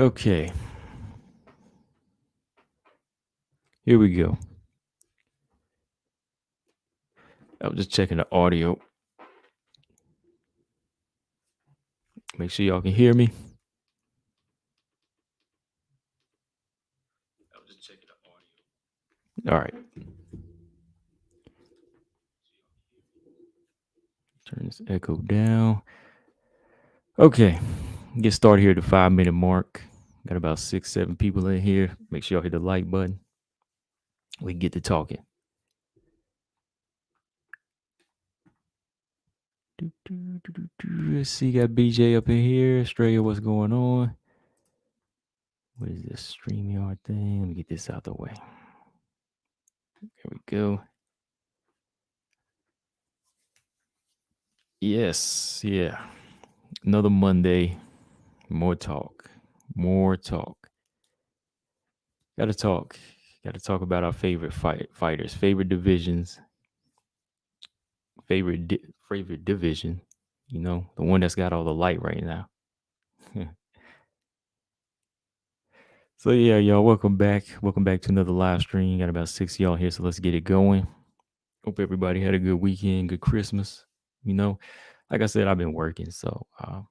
Okay, here we go. I was just checking the audio. Make sure y'all can hear me. I was just checking the audio. All right. Turn this echo down. Okay. Get started here at the 5-minute mark. Got about 6, 7 people in here. Make sure y'all hit the like button. We can get to talking. Let's see, got BJ up in here. Australia, what's going on? What is this StreamYard thing? Let me get this out the way. There we go. Yes, yeah. Another Monday. More talk. More talk. Gotta talk. Gotta talk about our favorite fighters, favorite divisions, favorite division. You know, the one that's got all the light right now. So yeah, y'all, welcome back. Welcome back to another live stream. Got about 6 of y'all here, so let's get it going. Hope everybody had a good weekend, good Christmas. You know, like I said, I've been working, so of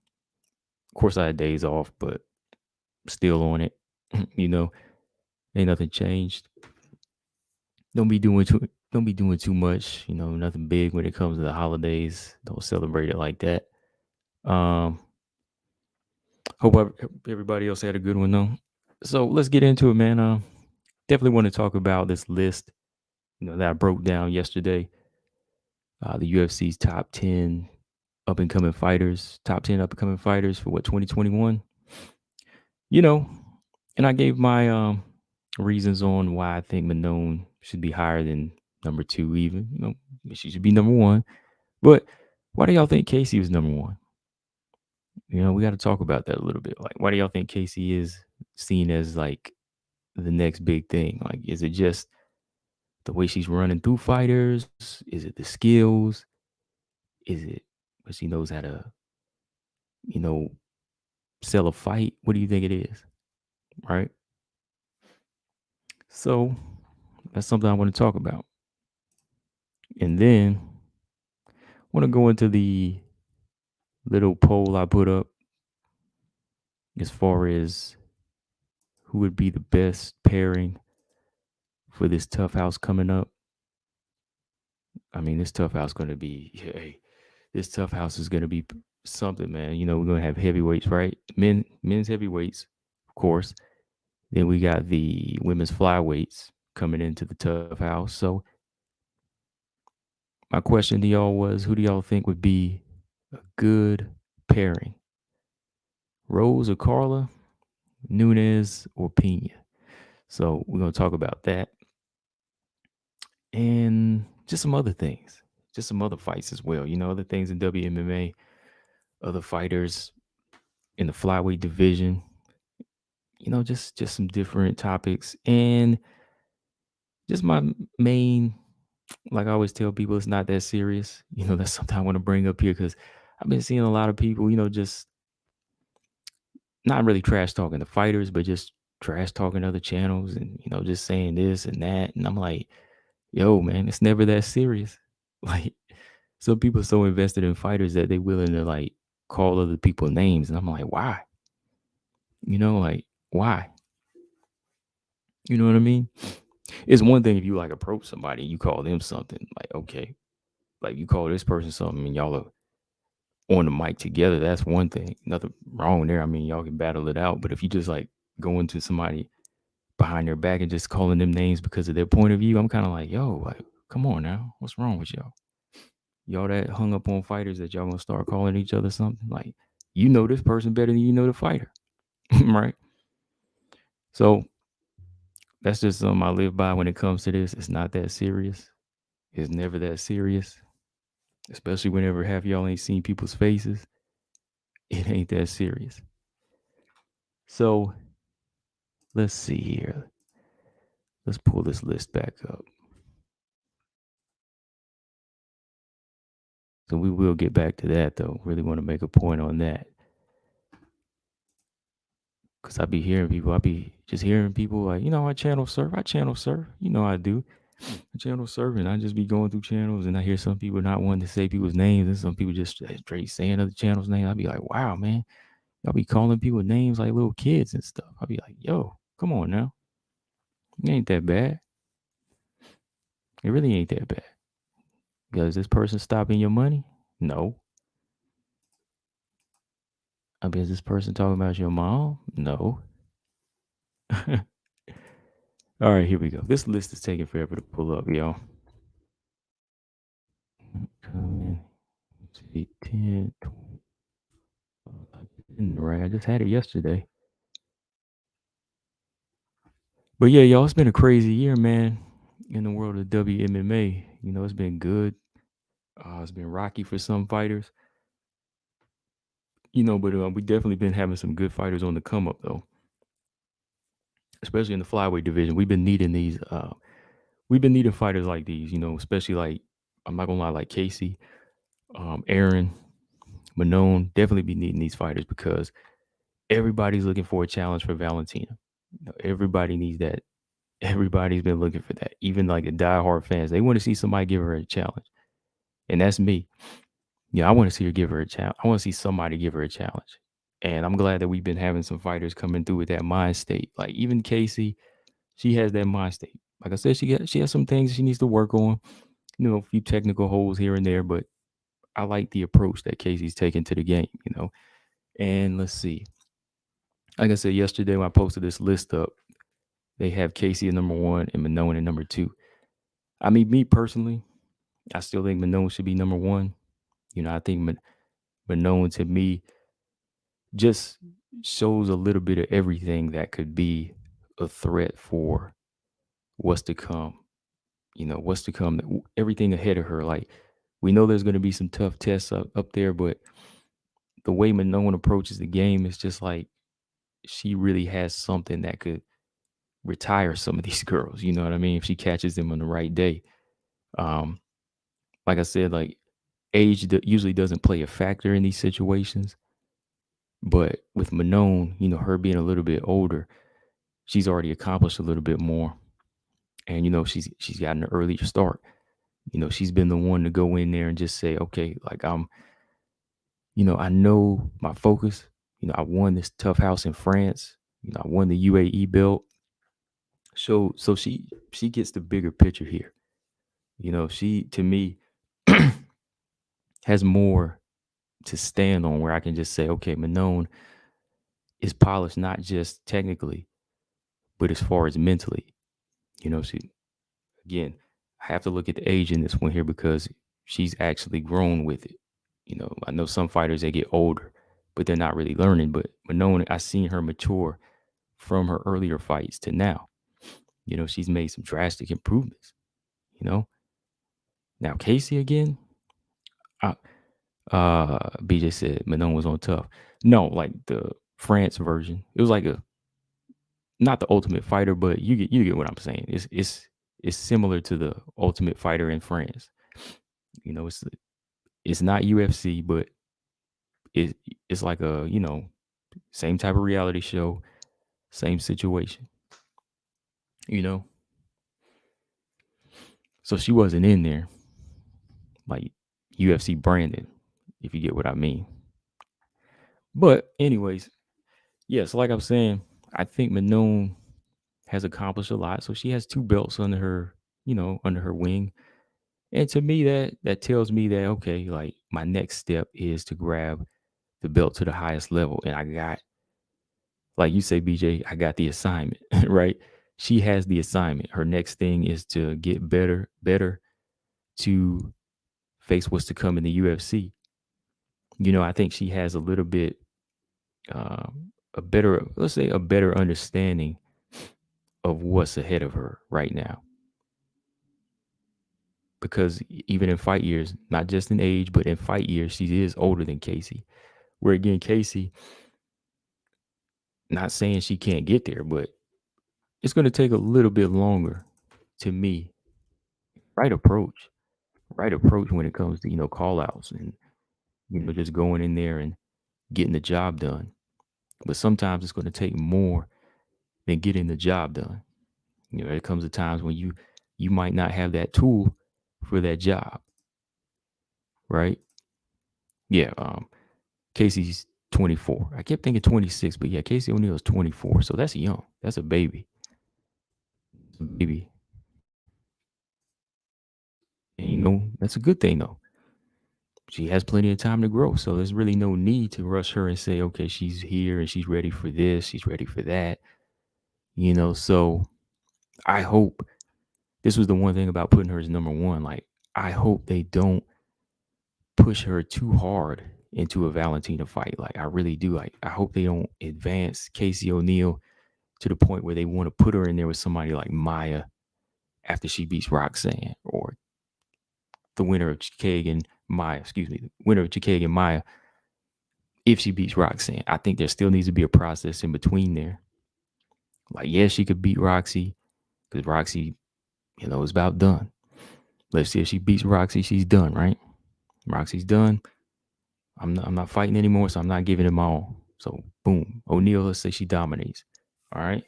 course I had days off, but still on it. You know, ain't nothing changed. Don't be doing too much. You know, nothing big when it comes to the holidays. Don't celebrate it like that. Um, hope everybody else had a good one though. So let's get into it, man. Definitely want to talk about this list, that I broke down yesterday. The UFC's top 10 up and coming fighters, top 10 up and coming fighters for 2021. You know, and I gave my reasons on why I think Manon should be higher than number 2 even. She should be number 1. But why do y'all think Casey was number 1? We got to talk about that a little bit. Like, why do y'all think Casey is seen as like the next big thing? Like, is it just the way she's running through fighters? Is it the skills? Is it but she knows how to, you know, sell a fight? What do you think it is? Right? So that's something I want to talk about. And then I want to go into the little poll I put up as far as who would be the best pairing for this TUF house coming up. I mean, this TUF house going to be, hey, this TUF house is going to be something, man. We're going to have heavyweights, right? Men's heavyweights, of course. Then we got the women's flyweights coming into the TUF house. So my question to y'all was, who do y'all think would be a good pairing? Rose or Carla, Nunes or Pena? So we're going to talk about that. And just some other things, just some other fights as well. Other things in WMMA, other fighters in the flyweight division. Just some different topics. And just my main, like I always tell people, it's not that serious. That's something I want to bring up here because I've been seeing a lot of people, just not really trash talking the fighters, but just trash talking other channels and, just saying this and that. And I'm like, yo, man, it's never that serious. Like, some people are so invested in fighters that they're willing to like call other people names. And I'm like, why? Like, why? You know what I mean? It's one thing if you like approach somebody and you call them something, like, okay, like you call this person something and y'all are on the mic together, that's one thing. Nothing wrong there. I mean, y'all can battle it out. But if you just like go into somebody behind their back and just calling them names because of their point of view, I'm kind of like, yo, like, come on now. What's wrong with y'all? Y'all that hung up on fighters that y'all gonna start calling each other something? Like, this person better than the fighter. Right? So that's just something I live by when it comes to this. It's not that serious. It's never that serious. Especially whenever half y'all ain't seen people's faces. It ain't that serious. So let's see here. Let's pull this list back up. So we will get back to that though. Really want to make a point on that. Cause I be hearing people, I be just hearing people like, I channel surf, I do. I channel surf, and I just be going through channels, and I hear some people not wanting to say people's names, and some people just straight saying other channels' name. I be like, wow, man, y'all be calling people names like little kids and stuff. I be like, yo, come on now, it ain't that bad. It really ain't that bad. Because this person stopping your money? No. I mean, is this person talking about your mom? No. All right, here we go. This list is taking forever to pull up, y'all. Come in. See, 10, 20. Right, I just had it yesterday. But yeah, y'all, it's been a crazy year, man, in the world of WMMA. It's been good. It's been rocky for some fighters, but we definitely been having some good fighters on the come up, though, especially in the flyweight division. We've been needing these. We've been needing fighters like these, especially like, I'm not gonna lie, like Casey, Aaron, Manon, definitely be needing these fighters because everybody's looking for a challenge for Valentina. Everybody needs that. Everybody's been looking for that. Even like the diehard fans, they want to see somebody give her a challenge, and that's me. Yeah, I want to see her give her a challenge. I want to see somebody give her a challenge, and I'm glad that we've been having some fighters coming through with that mind state. Like even Casey, she has that mind state. Like I said, she has some things she needs to work on. A few technical holes here and there, but I like the approach that Casey's taking to the game. And let's see. Like I said yesterday when I posted this list up, they have Casey at number one and Manon at number two. I mean, me personally, I still think Manon should be number one. I think Manon to me just shows a little bit of everything that could be a threat for what's to come. What's to come, everything ahead of her. Like, we know there's going to be some tough tests up there, but the way Manon approaches the game is just like she really has something that could retire some of these girls. You know what I mean? If she catches them on the right day. Um, like I said, like age usually doesn't play a factor in these situations, but with Manon, her being a little bit older, she's already accomplished a little bit more, and she's gotten an earlier start. She's been the one to go in there and just say, okay, like I know my focus. I won this tough house in France. I won the UAE belt. So she gets the bigger picture here. She to me has more to stand on where I can just say, okay, Manon is polished not just technically, but as far as mentally. She again, I have to look at the age in this one here because she's actually grown with it. I know some fighters they get older, but they're not really learning. But Manon, I've seen her mature from her earlier fights to now. She's made some drastic improvements. You know, Now Casey again. I, BJ said Manon was on tough. No, like the France version. It was like a not the Ultimate Fighter, but you get what I'm saying. It's similar to the Ultimate Fighter in France. It's not UFC, but it it's like a same type of reality show, same situation. You know, so she wasn't in there like UFC branded, if you get what I mean. But anyways, yeah. So like I'm saying, I think Manon has accomplished a lot. So she has two belts under her, under her wing. And to me, that tells me that okay, like my next step is to grab the belt to the highest level. And I got, like you say, BJ, I got the assignment, right? She has the assignment. Her next thing is to get better to face what's to come in the UFC. I think she has a little bit a better, let's say, a better understanding of what's ahead of her right now. Because even in fight years, not just in age, but in fight years, she is older than Casey. Where again, Casey, not saying she can't get there, but it's going to take a little bit longer to me. Right approach, right approach when it comes to, call outs and, just going in there and getting the job done. But sometimes it's going to take more than getting the job done. There comes a times when you might not have that tool for that job, right? Yeah. Casey's 24. I kept thinking 26, but yeah, Casey O'Neal is 24. So that's young. That's a baby. Baby. And, that's a good thing though. She has plenty of time to grow. So there's really no need to rush her and say, okay, she's here and she's ready for this, she's ready for that. So I hope this was the one thing about putting her as number one. Like, I hope they don't push her too hard into a Valentina fight. Like, I really do. Like, I hope they don't advance Casey O'Neal to the point where they want to put her in there with somebody like Maya after she beats Roxanne, or the winner of Chikag and Maya, the winner of Chikag and Maya, if she beats Roxanne. I think there still needs to be a process in between there. Like, yeah, she could beat Roxy because Roxy, is about done. Let's see if she beats Roxy, she's done, right? Roxy's done. I'm not fighting anymore, so I'm not giving it my all. So boom, O'Neal, let's say she dominates. All right.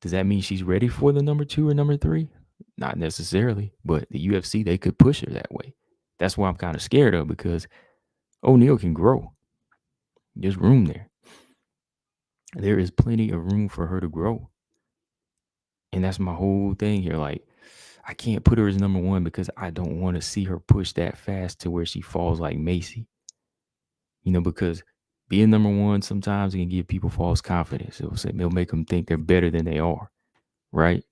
Does that mean she's ready for the number 2 or number 3? Not necessarily, but the UFC, they could push her that way. That's why I'm kind of scared of, because O'Neal can grow. There's room there. There is plenty of room for her to grow. And that's my whole thing here. Like, I can't put her as number 1 because I don't want to see her push that fast to where she falls like Macy. Because being number 1 sometimes it can give people false confidence. It'll make them think they're better than they are, right?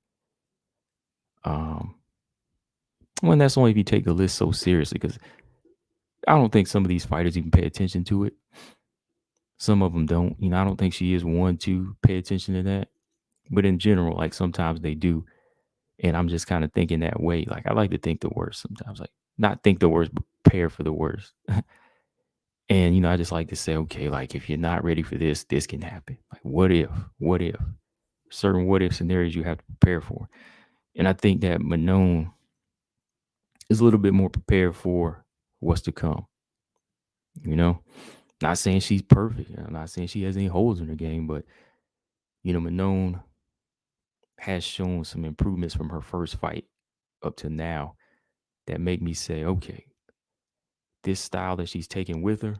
Well, that's only if you take the list so seriously, because I don't think some of these fighters even pay attention to it. Some of them don't. I don't think she is one to pay attention to that. But in general, like, sometimes they do. And I'm just kind of thinking that way. Like, I like to think the worst sometimes. Like, not think the worst, but prepare for the worst. And, I just like to say, okay, like, if you're not ready for this, this can happen. Like, what if? Certain what if scenarios you have to prepare for. And I think that Manon is a little bit more prepared for what's to come. Not saying she's perfect. I'm not saying she has any holes in her game, but, Manon has shown some improvements from her first fight up to now that make me say, okay, this style that she's taking with her,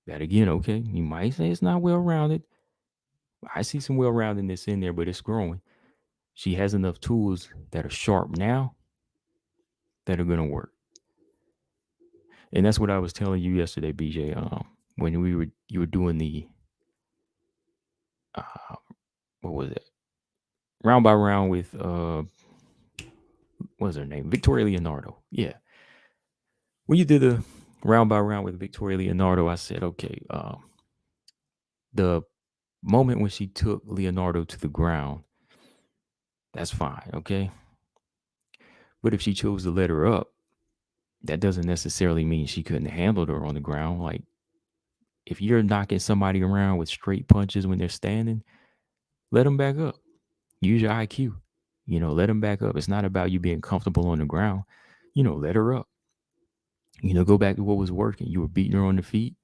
that again, okay, you might say it's not well-rounded. I see some well-roundedness in there, but it's growing. She has enough tools that are sharp now that are going to work. And that's what I was telling you yesterday, BJ. When you were doing the what was it? Round by round with what was her name? Victoria Leonardo. Yeah. When you did the round by round with Victoria Leonardo, I said, okay, the moment when she took Leonardo to the ground, that's fine, okay? But if she chose to let her up, that doesn't necessarily mean she couldn't handle her on the ground. Like, if you're knocking somebody around with straight punches when they're standing, let them back up. Use your IQ. Let them back up. It's not about you being comfortable on the ground. Let her up. Go back to what was working. You were beating her on the feet.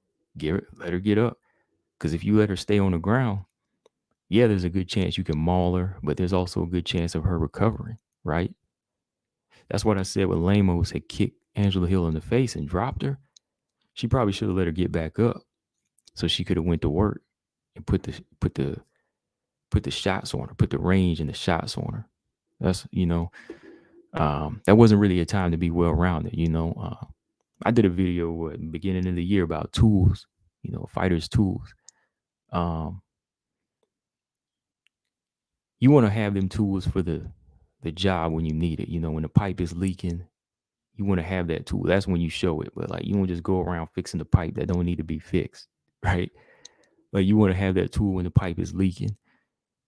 Let her get up. Because if you let her stay on the ground, yeah, there's a good chance you can maul her, but there's also a good chance of her recovering, right? That's what I said when Lemos had kicked Angela Hill in the face and dropped her. She probably should have let her get back up so she could have went to work and put the shots on her, put the range and the shots on her. That's, that wasn't really a time to be well-rounded, I did a video at the beginning of the year about tools, fighters' tools. You want to have them tools for the job when you need it. When the pipe is leaking, you want to have that tool. That's when you show it. But like, you don't just go around fixing the pipe that don't need to be fixed, right? Like, you want to have that tool when the pipe is leaking.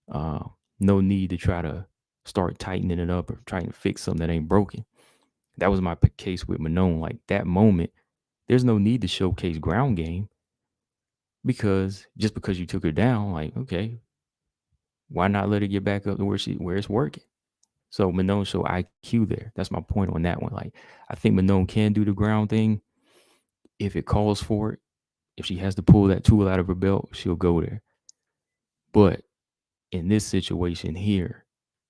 No need to try to start tightening it up or trying to fix something that ain't broken. That was my case with Manon. Like, that moment, there's no need to showcase ground game, because just because you took her down, like, okay, why not let her get back up to where it's working? So Manon showed IQ there. That's my point on that one. Like, I think Manon can do the ground thing if it calls for it. If she has to pull that tool out of her belt, she'll go there. But in this situation here,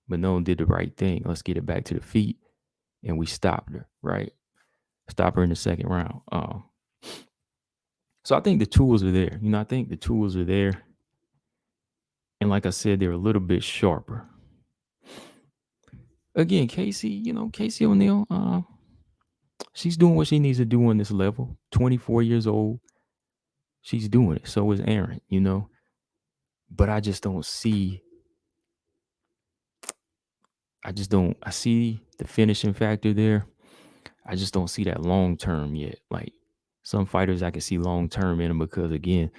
Manon did the right thing. Let's get it back to the feet, and we stopped her, right? Stop her in the second round. So I think the tools are there. I think the tools are there. And like I said, they're a little bit sharper. Again, Casey O'Neill, she's doing what she needs to do on this level. 24 years old. She's doing it. So is Aaron. But I just don't see. I see the finishing factor there. I just don't see that long term yet. Like some fighters I can see long term in them because, again,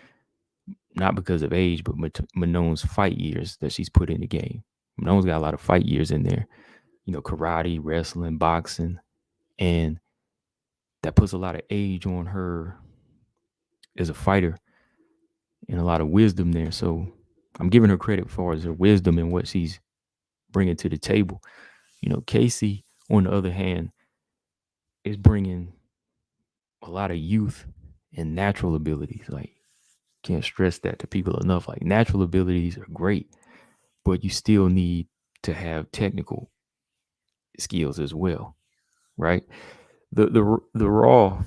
not because of age, but Manon's fight years that she's put in the game. Manon's got a lot of fight years in there. Karate, wrestling, boxing, and that puts a lot of age on her as a fighter and a lot of wisdom there. So I'm giving her credit for her wisdom and what she's bringing to the table. Casey, on the other hand, is bringing a lot of youth and natural abilities. Like, can't stress that to people enough. Like, natural abilities are great, but you still need to have technical skills as well, right? The raw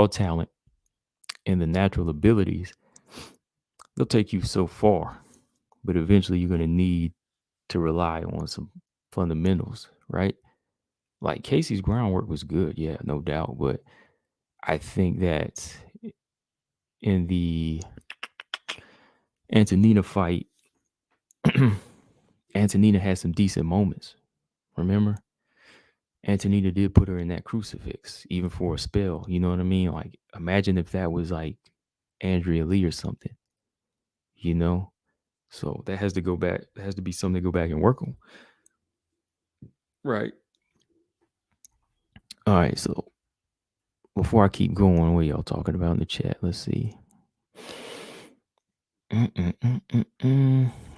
talent and the natural abilities, they'll take you so far, but eventually you're going to need to rely on some fundamentals, right? Like Casey's groundwork was good, yeah, no doubt, but I think that in the Antonina fight, Antonina had some decent moments. Remember? Antonina did put her in that crucifix, even for a spell. You know what I mean? Like, imagine if that was like Andrea Lee or something, you know? So that has to go back. That has to be something to go back and work on. Right. All right. So before I keep going, what y'all talking about in the chat? Let's see.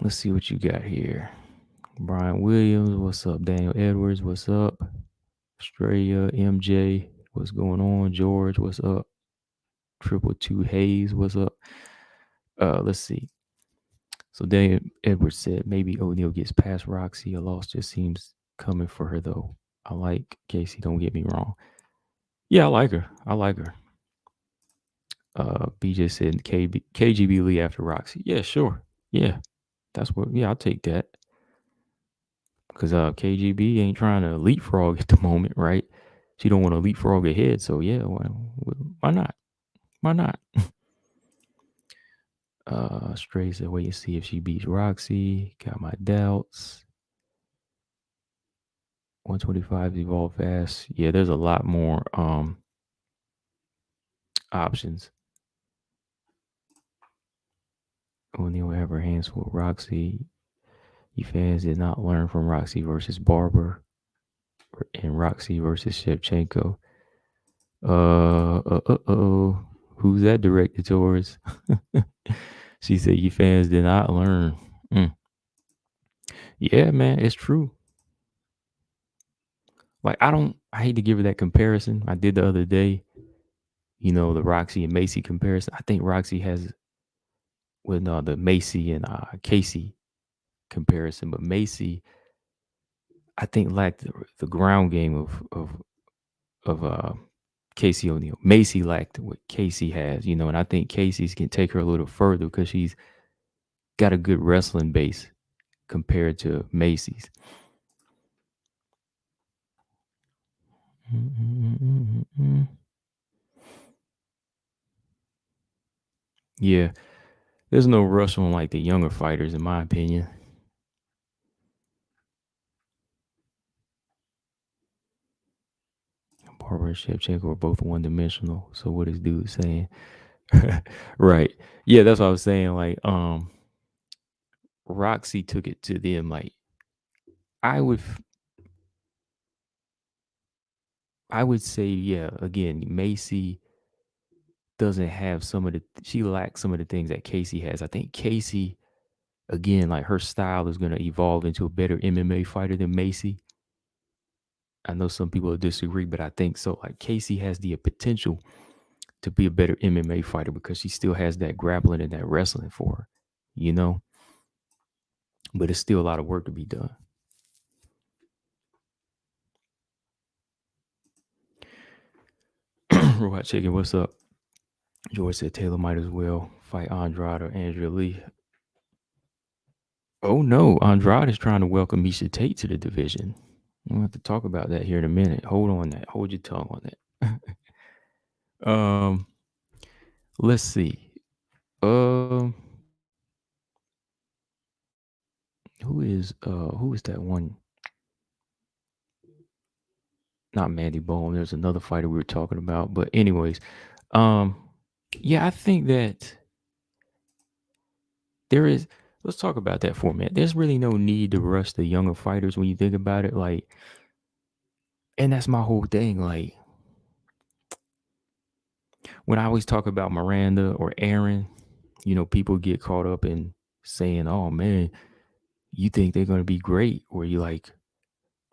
Let's see what you got here. Brian Williams, what's up? Daniel Edwards, what's up? Australia, MJ, what's going on? George, what's up? 222 Hayes, what's up? Let's see. So Daniel Edwards said maybe O'Neal gets past Roxy. A loss just seems coming for her though. I like Casey, don't get me wrong. Yeah, I like her. BJ said KGB Lee after Roxy. Yeah, sure. Yeah. I'll take that. Because KGB ain't trying to leapfrog at the moment, right? She don't want to leapfrog ahead. So yeah, why not? Why not? Stray said, wait and see if she beats Roxy. Got my doubts. 125 evolve fast. Yeah, there's a lot more options. O'Neal have her hands full. Roxy. You fans did not learn from Roxy versus Barber and Roxy versus Shevchenko. Who's that directed towards? She said, you fans did not learn. Yeah, man, it's true. Like, I hate to give her that comparison. I did the other day, the Roxy and Macy comparison. I think Roxy has with the Macy and Casey comparison, but Macy, I think, lacked the ground game of Casey O'Neill. Macy lacked what Casey has, and I think Casey's can take her a little further because she's got a good wrestling base compared to Macy's. Yeah, there's no rush on like the younger fighters, in my opinion. Barber and Shevchenko are both one-dimensional. So what is dude saying? Right. Yeah, that's what I was saying. Like, Roxy took it to them. Like, I would say, yeah, again, Macy doesn't have she lacks some of the things that Casey has. I think Casey, again, like her style is going to evolve into a better MMA fighter than Macy. I know some people will disagree, but I think so. Like, Casey has the potential to be a better MMA fighter because she still has that grappling and that wrestling for her, you know. But it's still a lot of work to be done. Robot Chicken, what's up? George said Taylor might as well fight Andrade or Andrea Lee. Oh no, Andrade is trying to welcome Misha Tate to the division. We'll have to talk about that here in a minute. Hold on that. Hold your tongue on that. Let's see. Um, who is that one? Not Mandy Bone. There's another fighter we were talking about. But anyways, um, yeah, I think that there is. Let's talk about that for a minute. There's really no need to rush the younger fighters when you think about it. Like, and that's my whole thing. Like, when I always talk about Miranda or Aaron, people get caught up in saying, "Oh man, you think they're gonna be great," or you like,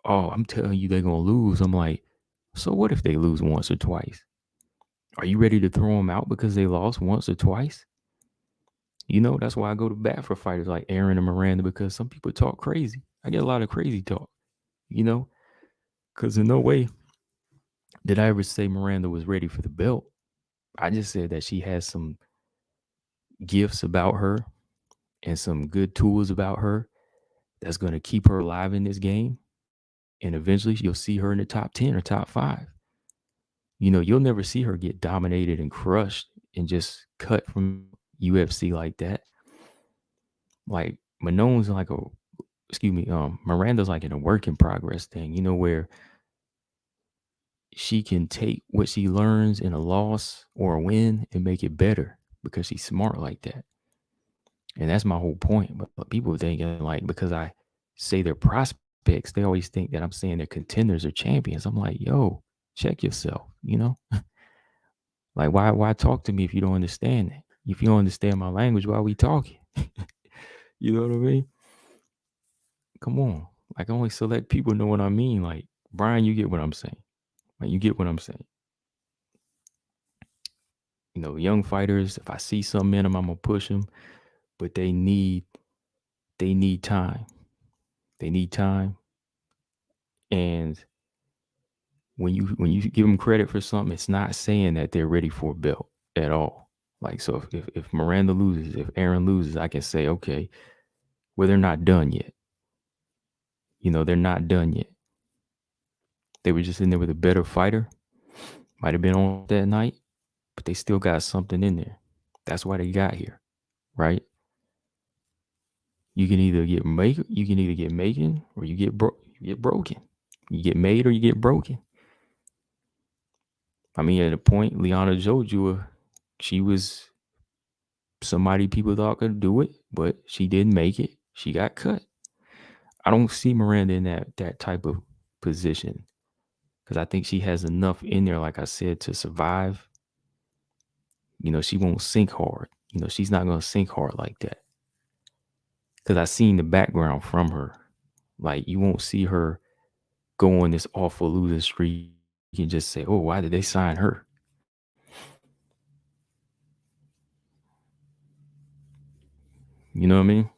"Oh, I'm telling you they're gonna lose." I'm like, so what if they lose once or twice? Are you ready to throw them out because they lost once or twice? That's why I go to bat for fighters like Aaron and Miranda, because some people talk crazy. I get a lot of crazy talk, you know, because in no way did I ever say Miranda was ready for the belt. I just said that she has some gifts about her and some good tools about her that's going to keep her alive in this game. And eventually you'll see her in the top 10 or top 5. You'll never see her get dominated and crushed and just cut from UFC like that. Like Manon's like Miranda's like in a work in progress thing, where she can take what she learns in a loss or a win and make it better because she's smart like that. And that's my whole point. But people thinking like, because I say they're prospects, they always think that I'm saying they're contenders or champions. I'm like, yo, check yourself. Like, why talk to me if you don't understand it? If you don't understand my language, why are we talking? You know what I mean? Come on. Like, I only select people know what I mean. Like, Brian, you get what I'm saying. Like, you get what I'm saying. Young fighters, if I see something in them, I'm gonna push them. But they need time. They need time. And when you give them credit for something, it's not saying that they're ready for a belt at all. Like, so if Miranda loses, if Aaron loses, I can say, okay, well, they're not done yet. They're not done yet. They were just in there with a better fighter. Might have been on that night, but they still got something in there. That's why they got here, right? You can either get making, or you get broken. You get made or you get broken. I mean, at a point, Liana Jojua, she was somebody people thought could do it, but she didn't make it. She got cut. I don't see Miranda in that type of position, because I think she has enough in there, like I said, to survive. She won't sink hard. She's not going to sink hard like that, because I seen the background from her. Like, you won't see her go on this awful losing streak. You can just say, oh, why did they sign her? You know what I mean?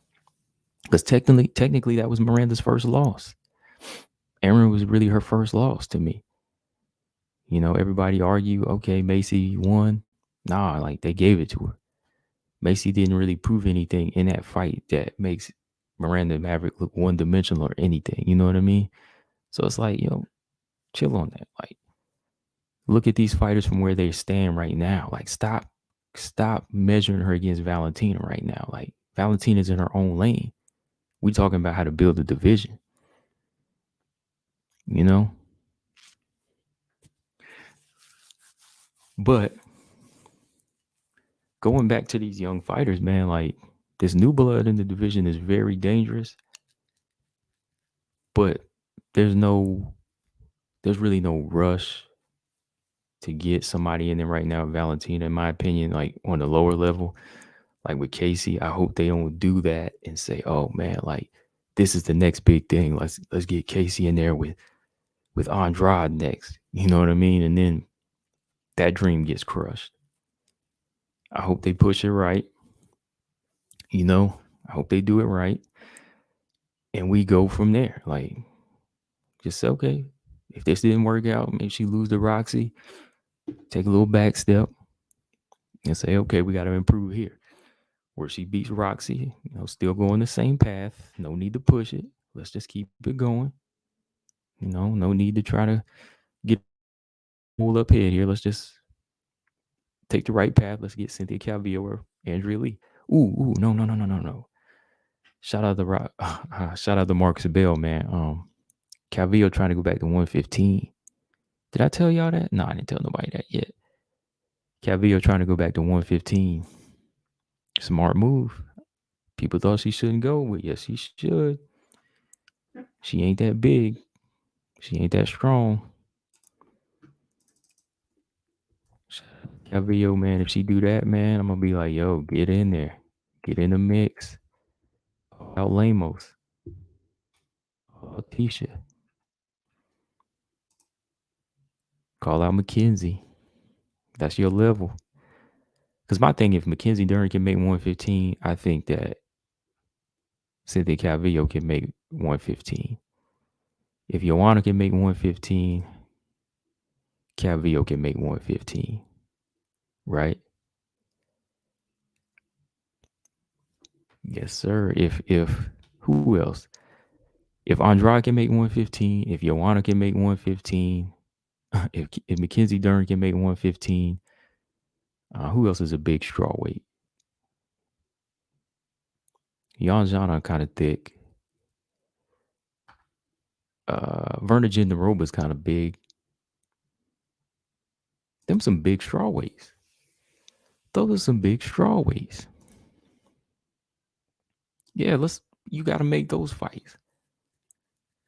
Because technically, that was Miranda's first loss. Aaron was really her first loss to me. Everybody argue, okay, Macy won. Nah, like, they gave it to her. Macy didn't really prove anything in that fight that makes Miranda Maverick look one-dimensional or anything. You know what I mean? So it's like, chill on that. Like, look at these fighters from where they stand right now. Like, stop measuring her against Valentina right now. Like, Valentina's in her own lane. We talking about how to build a division. But going back to these young fighters, man, like, this new blood in the division is very dangerous. But there's really no rush to get somebody in there right now. Valentina, in my opinion, like, on the lower level, like with Casey, I hope they don't do that and say, oh man, like, this is the next big thing. Let's get Casey in there with Andrade next. You know what I mean? And then that dream gets crushed. I hope they push it right. You know, I hope they do it right. And we go from there. Like, just say, okay, if this didn't work out, maybe she lose to Roxy, take a little back step and say, okay, we got to improve here. Where she beats Roxy, still going the same path. No need to push it. Let's just keep it going. No need to try to get pulled up head here. Let's just take the right path. Let's get Cynthia Calvillo or Andrea Lee. Ooh, no. Shout out to shout out to Marcus Bell, man. Calvillo trying to go back to 115. Did I tell y'all that? No, I didn't tell nobody that yet. Calvillo trying to go back to 115. Smart move. People thought she shouldn't go, but yes, she should. She ain't that big. She ain't that strong. Calvillo, man, if she do that, man, I'm gonna be like, yo, get in there. Get in the mix. Call out Lamos. Call out Tisha. Call out Mackenzie. That's your level. Because my thing, if Mackenzie Dern can make 115, I think that Cynthia Calvillo can make 115. If Joanna can make 115, Calvillo can make 115. Right? Yes, sir. If who else? If Andrade can make 115, if Joanna can make 115, if Mackenzie Dern can make 115, who else is a big straw weight? Jan Jana kind of thick. Verna Genderoba's kind of big. Them some big straw weights. Those are some big straw weights. Yeah, you gotta make those fights.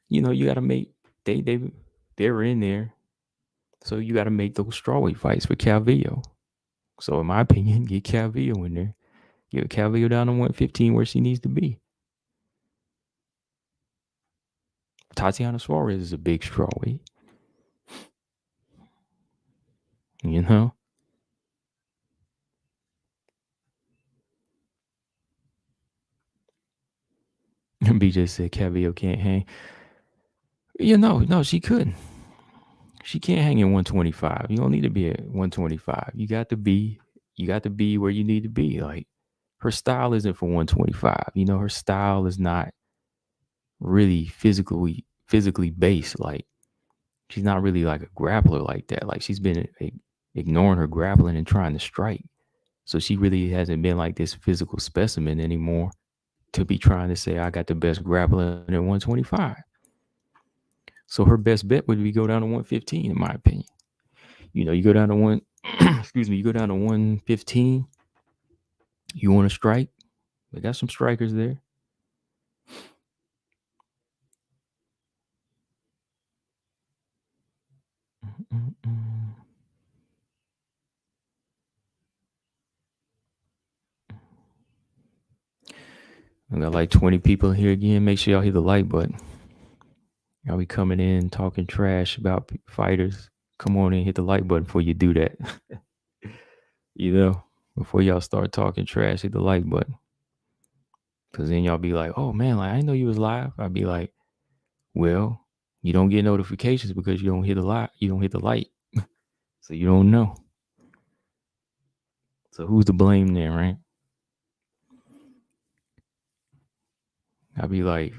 You gotta make they're in there. So you gotta make those strawweight fights for Calvillo. So in my opinion, get Calvillo in there. Get Calvillo down to 115 where she needs to be. Tatiana Suarez is a big strawweight. You know? BJ said Calvillo can't hang. No, she couldn't. She can't hang in 125. You don't need to be at 125. You got to be where you need to be. Like, her style isn't for 125. Her style is not really physically based. Like, she's not really like a grappler like that. Like, she's been ignoring her grappling and trying to strike. So she really hasn't been like this physical specimen anymore to be trying to say, I got the best grappler at 125. So her best bet would be go down to 115, in my opinion. You go down to you go down to 115. You want to strike? They got some strikers there. I got like 20 people here again. Make sure y'all hit the like button. Y'all be coming in talking trash about fighters. Come on in, hit the like button before you do that. Before y'all start talking trash, hit the like button. Because then y'all be like, oh man, like I didn't know you was live. I'd be like, well, you don't get notifications because you don't hit the like. You don't hit the like. So you don't know. So who's to blame there, right? I'd be like,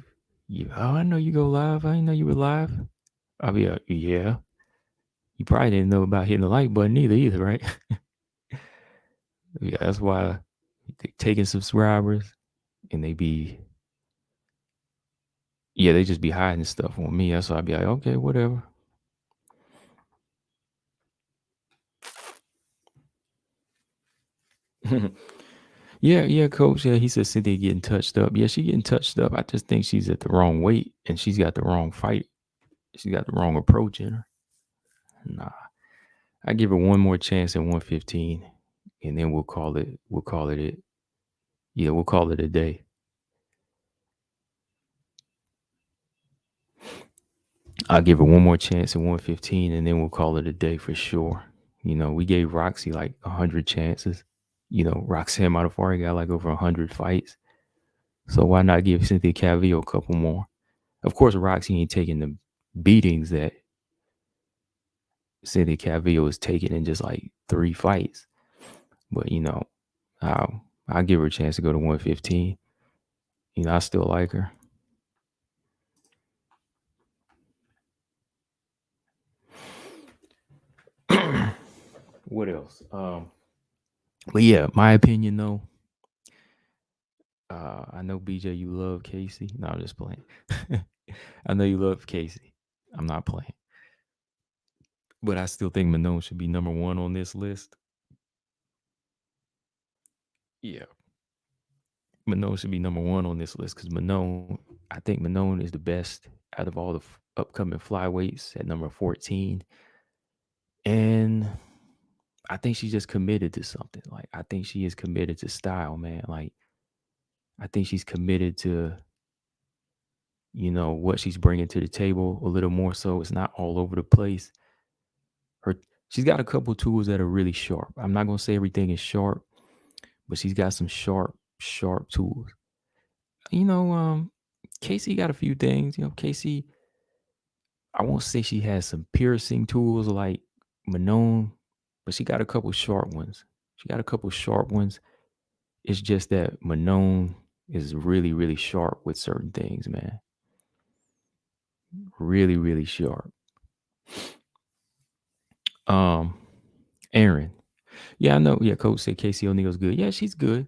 I know you go live. I didn't know you were live. I'll be like, yeah. You probably didn't know about hitting the like button either, right? Yeah, that's why they're taking subscribers and they just be hiding stuff on me. That's why I'd be like, okay, whatever. Yeah, coach. Yeah, he said Cynthia getting touched up. Yeah, she getting touched up. I just think she's at the wrong weight and she's got the wrong fight. She's got the wrong approach in her. Nah. I give her one more chance at 115 and then we'll call it Yeah, we'll call it a day. I'll give her one more chance at 115 and then we'll call it a day for sure. We gave Roxy like 100 chances. Roxanne Modafferi got like over 100 fights. So why not give Cynthia Calvillo a couple more? Of course, Roxy ain't taking the beatings that Cynthia Calvillo is taking in just like 3 fights. But I'll give her a chance to go to 115. I still like her. What else? But yeah, my opinion though. I know BJ, you love Casey. No, I'm just playing. I know you love Casey. I'm not playing. But I still think Manon should be number one on this list. Yeah. Manon should be number one on this list because I think Manon is the best out of all the upcoming flyweights at number 14. And I think she's just committed to something. Like, I think she is committed to style, man. Like, I think she's committed to, what she's bringing to the table a little more so. It's not all over the place. She's got a couple tools that are really sharp. I'm not going to say everything is sharp, but she's got some sharp tools. Casey got a few things. Casey, I won't say she has some piercing tools like Manon, but she got a couple sharp ones. It's just that Manon is really, really sharp with certain things, man. Really, really sharp. Aaron. Yeah, I know. Yeah, coach said Casey O'Neal's good. Yeah, she's good.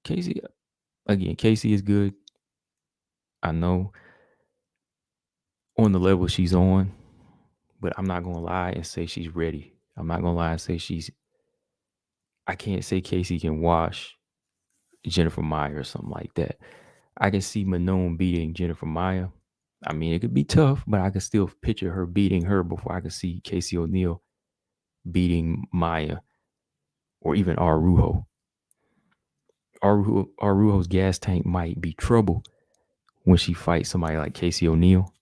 Casey is good. I know on the level she's on, but I'm not gonna lie and say she's ready. I'm not gonna lie and say I can't say Casey can wash Jennifer Maia or something like that. I can see Manon beating Jennifer Maia. I mean, it could be tough, but I can still picture her beating her before I can see Casey O'Neal beating Maia or even Arujo. Arujo's gas tank might be trouble when she fights somebody like Casey O'Neal.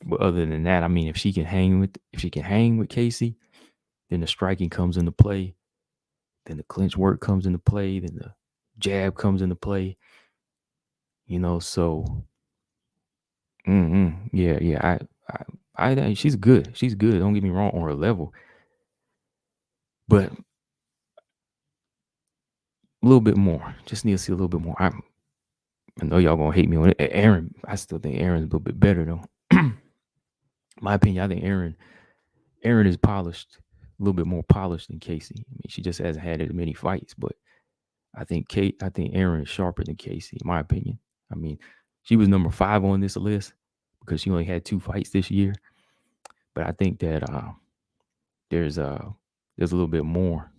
But other than that, I mean, if she can hang with Casey, then the striking comes into play. Then the clinch work comes into play. Then the jab comes into play. So yeah. I she's good. She's good. Don't get me wrong on her level, but a little bit more. Just need to see a little bit more. I know y'all gonna hate me on it. Aaron, I still think Aaron's a little bit better though. My opinion, I think Aaron is polished, a little bit more polished than Casey. I mean, she just hasn't had as many fights, but I think Aaron is sharper than Casey, in my opinion. I mean, she was number 5 on this list because she only had 2 fights this year. But I think that there's a little bit more.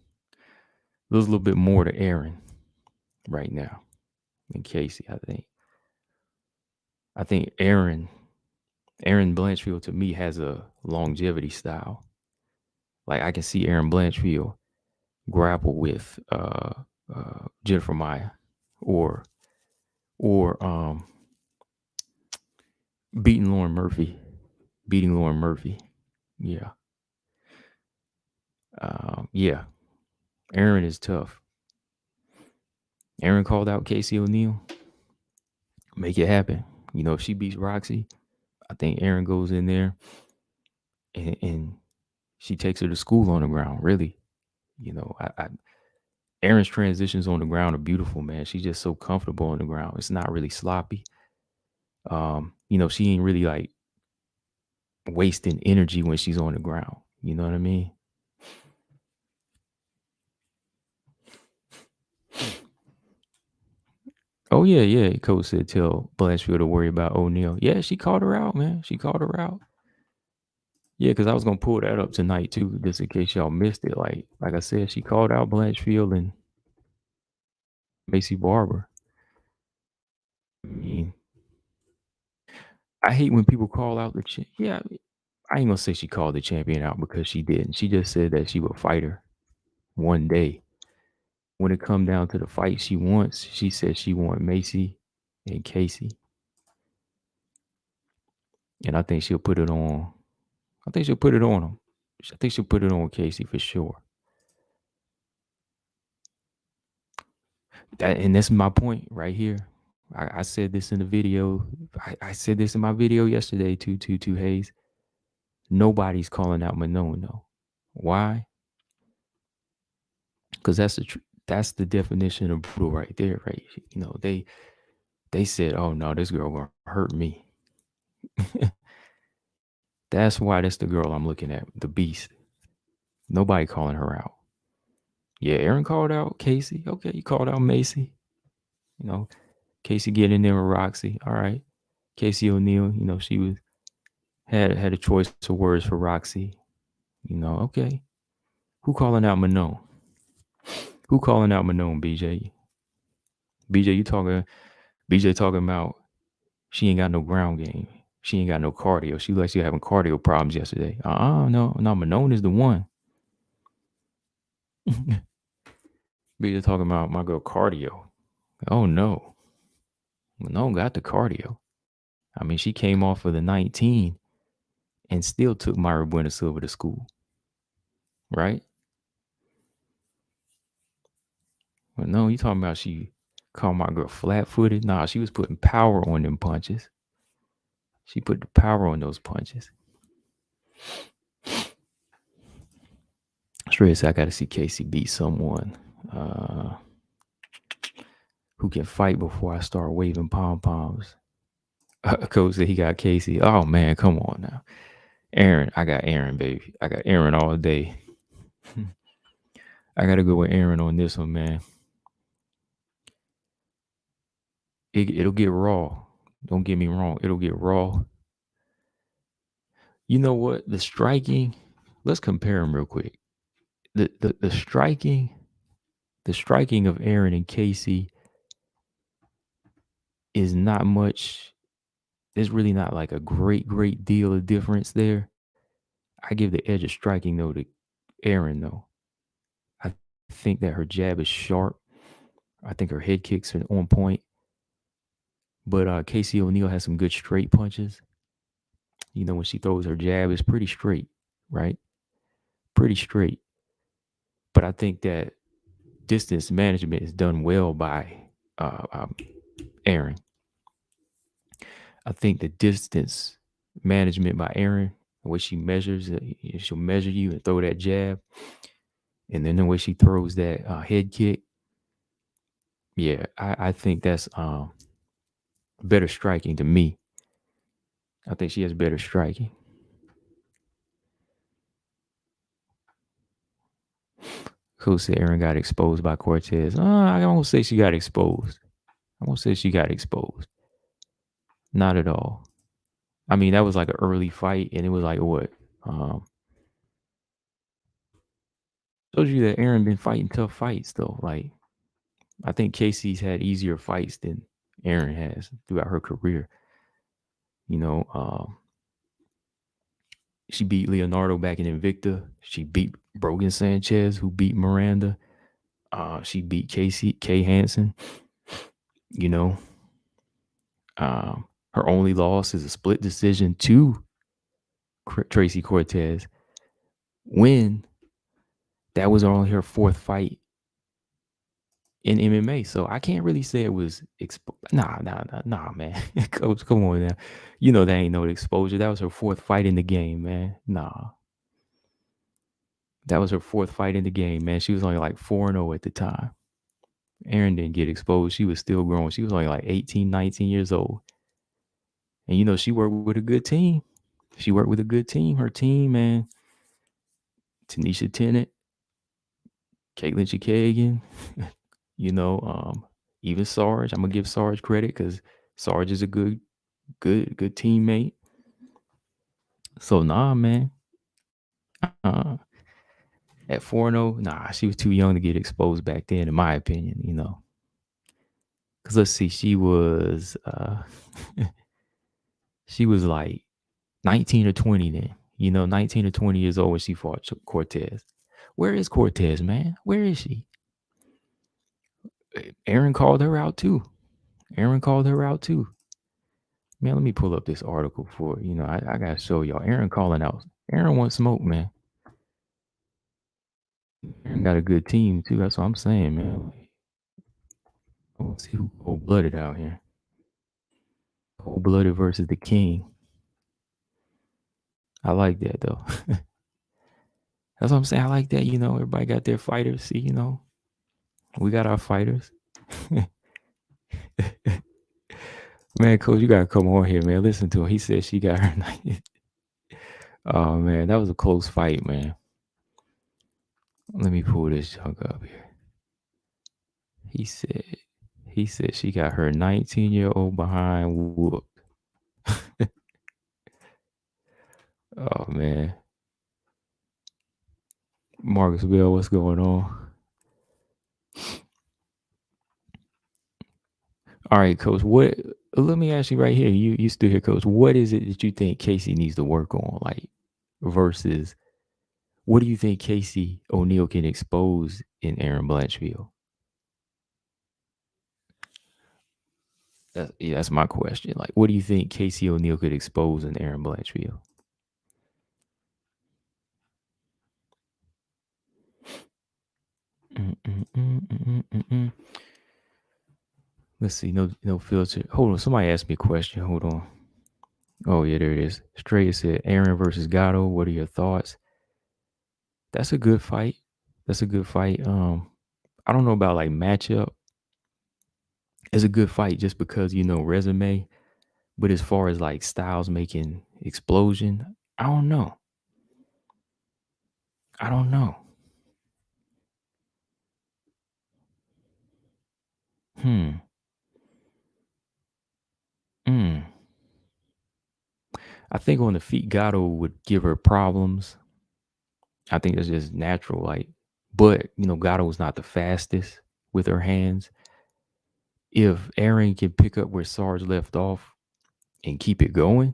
There's a little bit more to Aaron right now than Casey. I think Aaron Blanchfield to me has a longevity style. Like I can see Aaron Blanchfield grapple with Jennifer Maia or beating Lauren Murphy. Yeah. Yeah. Aaron is tough. Aaron called out Casey O'Neal. Make it happen. If she beats Roxy, I think Aaron goes in there and she takes her to school on the ground, really. Aaron's transitions on the ground are beautiful, man. She's just so comfortable on the ground. It's not really sloppy. She ain't really like wasting energy when she's on the ground. You know what I mean? Oh yeah. Coach said tell Blanchfield to worry about O'Neal. Yeah, she called her out, man. She called her out. Yeah, because I was gonna pull that up tonight too, just in case y'all missed it. Like I said, she called out Blanchfield and Macy Barber. I mean, I hate when people call out the yeah. I ain't gonna say she called the champion out because she didn't. She just said that she would fight her one day. When it come down to the fight she wants, she said she want Macy and Casey. And I think she'll put it on. I think she'll put it on him. I think she'll put it on Casey for sure. And that's my point right here. I said this in the video. I said this in my video yesterday, 222 Hayes. Nobody's calling out Manon though. Why? Because that's the definition of brutal right there, right? You know, they said, "Oh no, this girl gonna hurt me." That's why that's the girl I'm looking at, the beast. Nobody calling her out. Yeah, Aaron called out Casey. Okay, you called out Macy. You know, Casey getting in there with Roxy. All right. Casey O'Neill, you know, she was had a choice of words for Roxy. You know, okay. Who calling out Manon? Who calling out Manon, BJ? BJ, you talking BJ talking about she ain't got no ground game. She ain't got no cardio. She like she having cardio problems yesterday. No, Manon is the one. BJ talking about my girl cardio. Oh no. Manon got the cardio. I mean, she came off of the 19 and still took Myra Buena Silva to school. Right? But no, you talking about she called my girl flat footed? Nah, she was putting power on them punches. She put the power on those punches. Straight said I gotta see Casey beat someone who can fight before I start waving pom poms. Coach said he got Casey. Oh man, come on now. Aaron, I got Aaron, baby. I got Aaron all day. I gotta go with Aaron on this one, man. It'll get raw. Don't get me wrong. It'll get raw. You know what? The striking, let's compare them real quick. The striking of Aaron and Casey is not much. There's really not like a great deal of difference there. I give the edge of striking though to Aaron though. I think that her jab is sharp. I think her head kicks are on point. But Casey O'Neill has some good straight punches. You know, when she throws her jab, it's pretty straight, right? Pretty straight. But I think that distance management is done well by Aaron. I think the distance management by Aaron, the way she measures, she'll measure you and throw that jab. And then the way she throws that head kick, yeah, I think that's better striking to me. I think she has better striking. Who said Aaron got exposed by Cortez? I won't say she got exposed. I won't say she got exposed. Not at all. I mean, that was like an early fight, and it was like what? Told you that Aaron been fighting tough fights though. Like, I think Casey's had easier fights than Aaron has throughout her career. You know, she beat Leonardo back in Invicta. She beat Brogan Sanchez, who beat Miranda. She beat Kay Hansen. You know, her only loss is a split decision to Tracy Cortez. When that was only her fourth fight in MMA, so I can't really say it was nah, man. Coach, come on now. You know that ain't no exposure. That was her fourth fight in the game, man. Nah. That was her fourth fight in the game, man. She was only like 4-0 at the time. Aaron didn't get exposed. She was still growing. She was only like 18, 19 years old. And you know, she worked with a good team. She worked with a good team. Her team, man. Tanisha Tennant, Caitlin Chikagan, you know, even Sarge. I'm gonna give Sarge credit because Sarge is a good teammate. So nah, man. At 4-0, nah, she was too young to get exposed back then, in my opinion, you know. Cause let's see, she was she was like 19 or 20 then. You know, 19 or 20 years old when she fought Cortez. Where is Cortez, man? Where is she? Aaron called her out too. Man, let me pull up this article for, you know, I gotta show y'all. Aaron calling out. Aaron wants smoke, man. Aaron got a good team too. That's what I'm saying, man. Let's see who cold blooded out here. Cold blooded versus the king. I like that though. That's what I'm saying. I like that. Everybody got their fighters. See, we got our fighters. Man, coach, you gotta come on here, man. Listen to him. He said she got her night. Oh man, that was a close fight, man. Let me pull this junk up here. He said she got her 19-year-old behind whooped. Oh man. Marcus Bell, what's going on? All right, coach. Let me ask you right here. You still here, coach. What is it that you think Casey needs to work on? Like versus what do you think Casey O'Neill can expose in Aaron Blanchfield? That's my question. Like, what do you think Casey O'Neill could expose in Aaron Blanchfield? Let's see. No filter. Hold on. Somebody asked me a question. Hold on. Oh yeah, there it is. Straight said Aaron versus Gatto. What are your thoughts? That's a good fight. That's a good fight. I don't know about like matchup. It's a good fight just because resume. But as far as like styles making explosion, I don't know. I don't know. Hmm. Hmm. I think on the feet, Gatto would give her problems. I think that's just natural. Like, but Gatto was not the fastest with her hands. If Aaron can pick up where Sarge left off and keep it going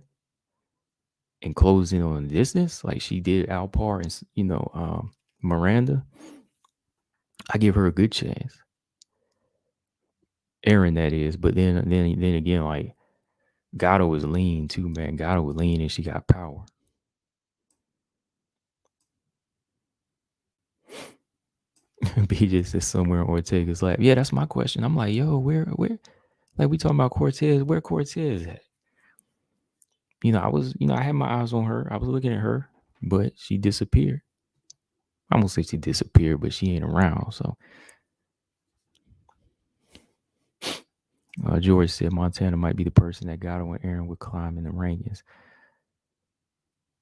and close in on the distance, like she did Alpar and Miranda, I give her a good chance. Aaron, that is. But then again, like Gatto was lean too, man. Gatto was lean and she got power. B just is somewhere on Ortega's lap. Yeah, that's my question. I'm like, yo, where? Like we talking about Cortez. Where Cortez at? I had my eyes on her. I was looking at her, but she disappeared. I'm gonna say she disappeared, but she ain't around. So George said Montana might be the person that Gatto and Aaron would climb in the rankings.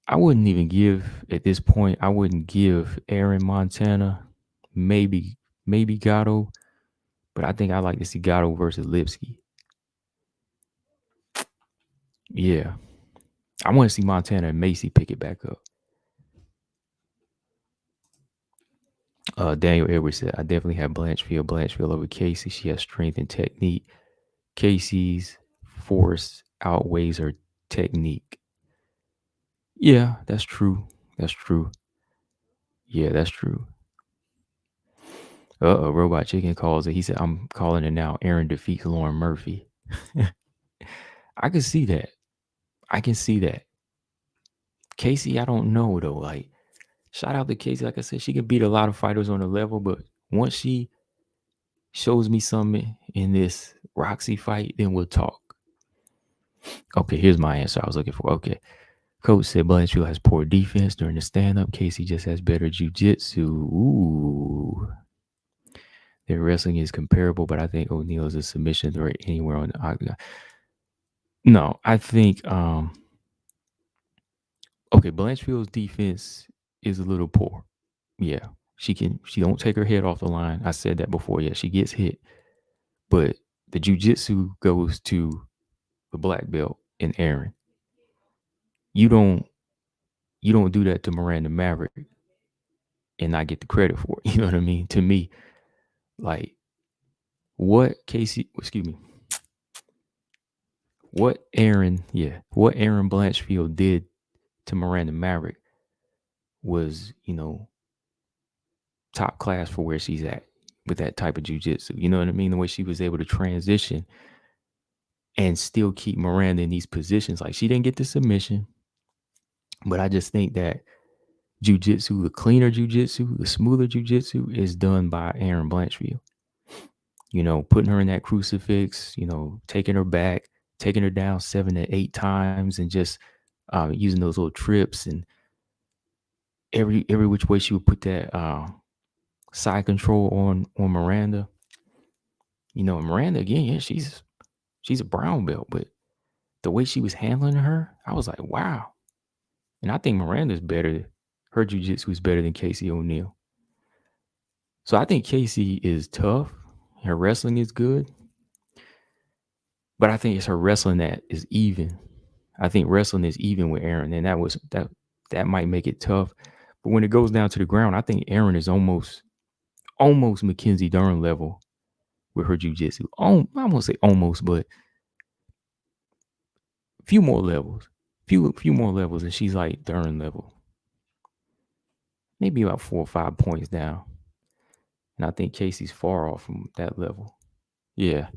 I wouldn't even give at this point. I wouldn't give Aaron Montana. Maybe Gatto, but I think I like to see Gatto versus Lipsky. Yeah, I want to see Montana and Macy pick it back up. Daniel Edwards said, I definitely have Blanchfield over Casey. She has strength and technique. Casey's force outweighs her technique. Yeah, that's true. That's true. Yeah, that's true. Robot Chicken calls it. He said, I'm calling it now. Aaron defeats Lauren Murphy. I can see that. I can see that. Casey, I don't know though. Like, shout out to Casey. Like I said, she can beat a lot of fighters on the level, but once she shows me something in this Roxy fight, then we'll talk. Okay, here's my answer I was looking for. Okay. Coach said Blanchfield has poor defense during the stand-up. Casey just has better jiu-jitsu. Ooh. Their wrestling is comparable, but I think O'Neal is a submission threat anywhere on the octagon. No, I think Blanchfield's defense is a little poor. Yeah. She don't take her head off the line. I said that before. Yeah, she gets hit. But the jiu-jitsu goes to the black belt and Aaron. You don't do that to Miranda Maverick and not get the credit for it. You know what I mean? To me, like what Aaron Blanchfield did to Miranda Maverick was, top class for where she's at with that type of jiu-jitsu. You know what I mean? The way she was able to transition and still keep Miranda in these positions. Like she didn't get the submission, but I just think that jiu-jitsu, the cleaner jiu-jitsu, the smoother jiu-jitsu is done by Aaron Blanchfield. putting her in that crucifix, taking her back, taking her down 7 to 8 times, and just using those little trips, and every which way she would put that side control on Miranda. And Miranda again, yeah, she's a brown belt, but the way she was handling her, I was like, wow. And I think Miranda's better. Her jiu-jitsu is better than Casey O'Neill. So I think Casey is tough. Her wrestling is good. But I think it's her wrestling that is even. I think wrestling is even with Aaron, and that might make it tough. But when it goes down to the ground, I think Aaron is almost Mackenzie Dern level with her jiu-jitsu. I won't say almost, but few more levels. Few more levels, and she's like Dern level. Maybe about 4 or 5 points down. And I think Casey's far off from that level. Yeah.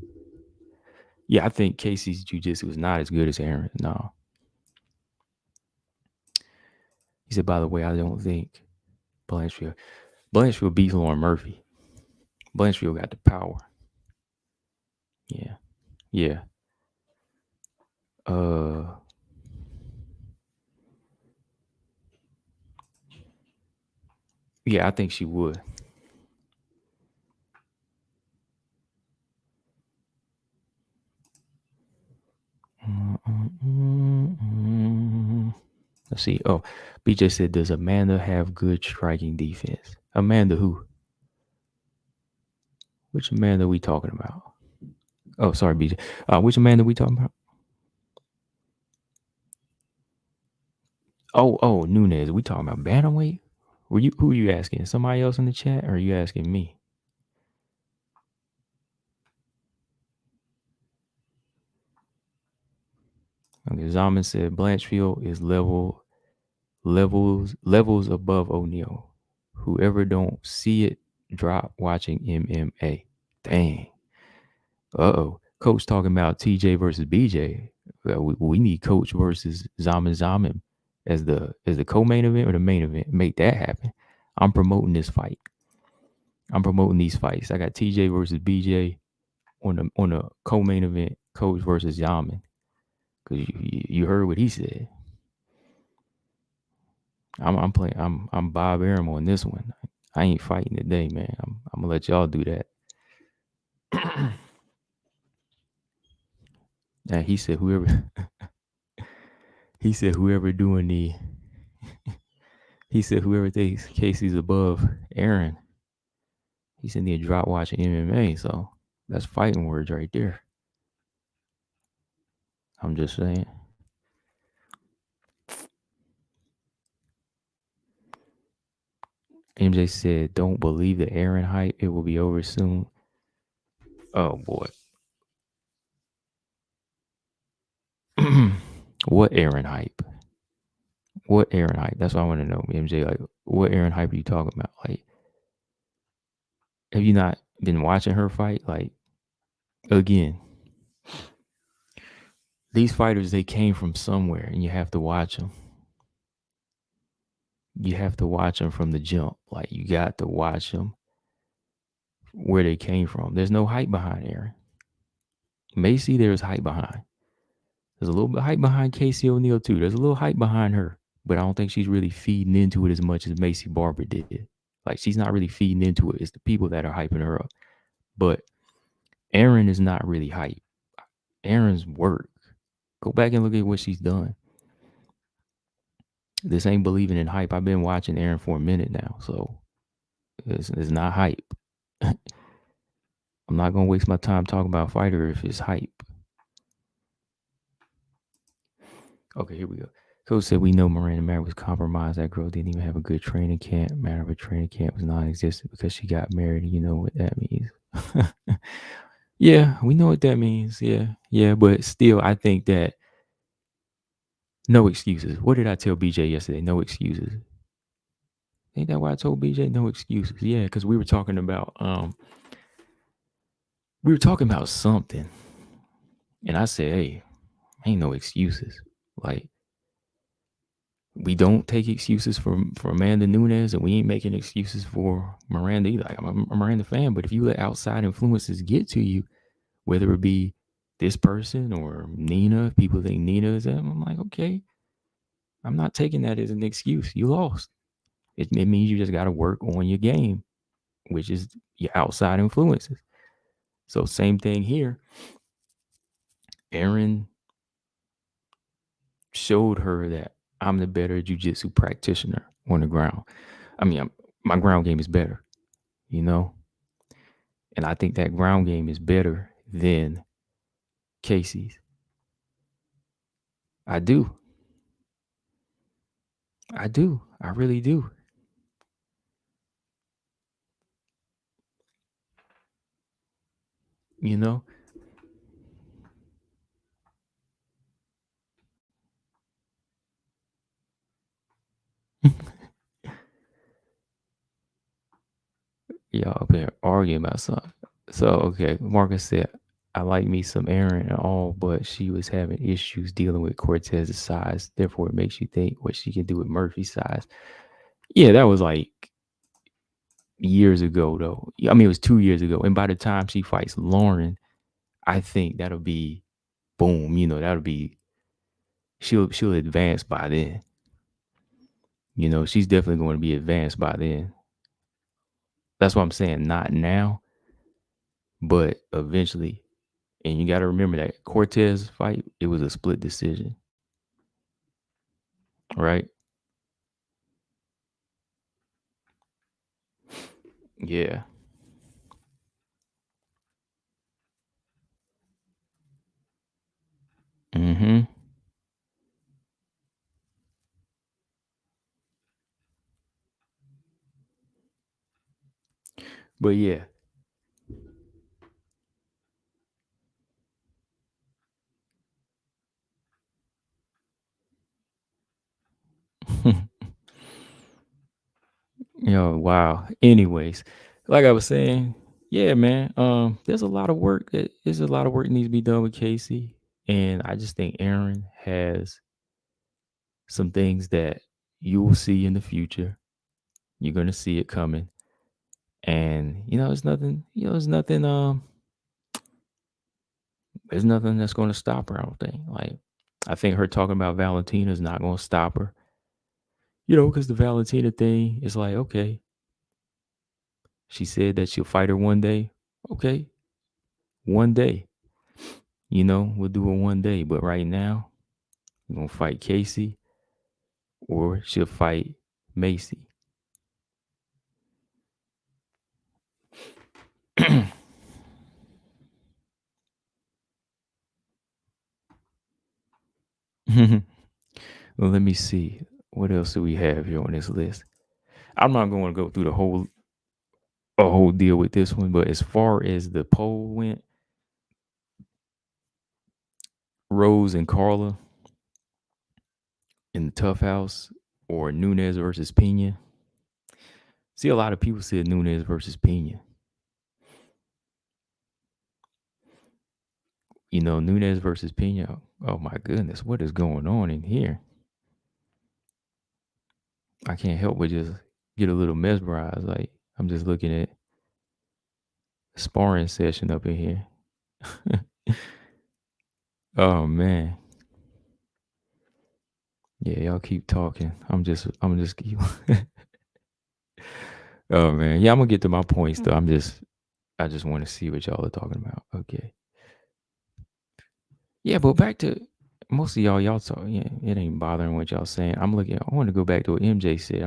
Yeah, I think Casey's jiu-jitsu is not as good as Aaron. No. He said, by the way, I don't think Blanchfield beats Lauren Murphy. Blanchfield got the power. Yeah. Yeah. Yeah, I think she would. Let's see. Oh, BJ said, does Amanda have good striking defense? Amanda who? Which Amanda are we talking about? Oh, sorry, BJ. Which Amanda are we talking about? Oh, Nunez. We talking about bantamweight? Who are you asking? Somebody else in the chat, or are you asking me? Okay, Zaman said Blanchfield is levels above O'Neal. Whoever don't see it, drop watching MMA. Dang. Coach talking about TJ versus BJ. We need Coach versus Zaman as the co-main event or the main event. Make that happen. I'm promoting this fight. I'm promoting these fights. I got TJ versus BJ on the co-main event. Coach versus Zaman. Because you heard what he said. I'm playing. I'm Bob Arum on this one. I ain't fighting today, man. I'm gonna let y'all do that. And he said whoever doing the he said whoever thinks Casey's above Aaron, he said need to drop watching MMA. So that's fighting words right there. I'm just saying. MJ said, don't believe the Aaron hype. It will be over soon. Oh boy. What Aaron hype? What Aaron hype? That's what I want to know, MJ. Like, what Aaron hype are you talking about? Like, have you not been watching her fight? Like, again, these fighters, they came from somewhere, and you have to watch them. You have to watch them from the jump. Like, you got to watch them where they came from. There's no hype behind Aaron. Macy, there's hype behind. There's a little bit of hype behind Casey O'Neill, too. There's a little hype behind her, but I don't think she's really feeding into it as much as Macy Barber did. Like, she's not really feeding into it. It's the people that are hyping her up. But Aaron is not really hype. Aaron's work. Go back and look at what she's done. This ain't believing in hype. I've been watching Aaron for a minute now, so it's not hype. I'm not going to waste my time talking about a fighter if it's hype. Okay, here we go. Coach said, we know Miranda Mary was compromised. That girl didn't even have a good training camp. Matter of a training camp was non-existent because she got married. You know what that means. Yeah, we know what that means. Yeah. But still, I think that no excuses. What did I tell BJ yesterday? No excuses. Ain't that what I told BJ? No excuses. Yeah, because we were talking about something. And I said, hey, ain't no excuses. Like, We don't take excuses for Amanda Nunes, and we ain't making excuses for Miranda either. Like, I'm a Miranda fan, but if you let outside influences get to you, whether it be this person or Nina, people think Nina is them. I'm like, okay, I'm not taking that as an excuse. You lost. It means you just got to work on your game, which is your outside influences. So same thing here. Aaron showed her that I'm the better jiu-jitsu practitioner on the ground. I mean, my ground game is better, you know? And I think that ground game is better than Casey's. I do. I do. I really do. You know? Y'all up there arguing about something. So, okay, Marcus said, I like me some Aaron and all, but she was having issues dealing with Cortez's size. Therefore, it makes you think what she can do with Murphy's size. Yeah, that was like years ago, though. I mean, it was 2 years ago. And by the time she fights Lauren, I think that'll be boom. You know, that'll be she'll advance by then. You know, she's definitely going to be advanced by then. That's what I'm saying. Not now, but eventually. And you got to remember that Cortez fight, it was a split decision, right? Yeah. Mm-hmm. But yeah. Yo, wow. Anyways, like I was saying, yeah, man. There's a lot of work there's a lot of work needs to be done with Casey. And I just think Aaron has some things that you will see in the future. You're gonna see it coming. And it's nothing, there's nothing that's gonna stop her, I don't think. Like, I think her talking about Valentina is not gonna stop her. Because the Valentina thing is like, okay, she said that she'll fight her one day. Okay, one day. We'll do it one day. But right now, we're gonna fight Casey or she'll fight Macy. Well, let me see. What else do we have here on this list? I'm not going to go through the whole deal with this one, but as far as the poll went, Rose and Carla in the Tough House or Nunes versus Pena. See, a lot of people said Nunes versus Pena. Nunes versus Pena. Oh my goodness, what is going on in here? I can't help but just get a little mesmerized. Like, I'm just looking at sparring session up in here. Oh man. Yeah, y'all keep talking. I'm just keep. Oh man. Yeah, I'm gonna get to my points though. I just want to see what y'all are talking about. Okay. Yeah, but back to most of y'all talk. Yeah, it ain't bothering what y'all saying. I want to go back to what MJ said.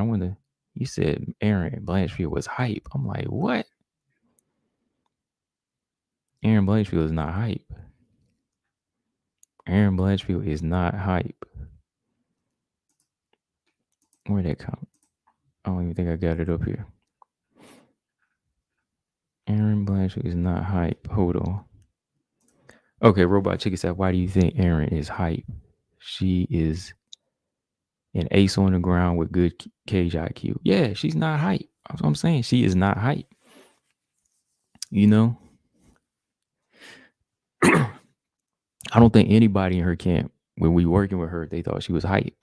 You said Aaron Blanchfield was hype. I'm like, what? Aaron Blanchfield is not hype. Aaron Blanchfield is not hype. Where'd that come? I don't even think I got it up here. Aaron Blanchfield is not hype. Hold on. Okay, Robot Chicken said, why do you think Aaron is hype? She is an ace on the ground with good cage IQ. Yeah, she's not hype. That's what I'm saying. She is not hype. You know? I don't think anybody in her camp, when we working with her, they thought she was hype,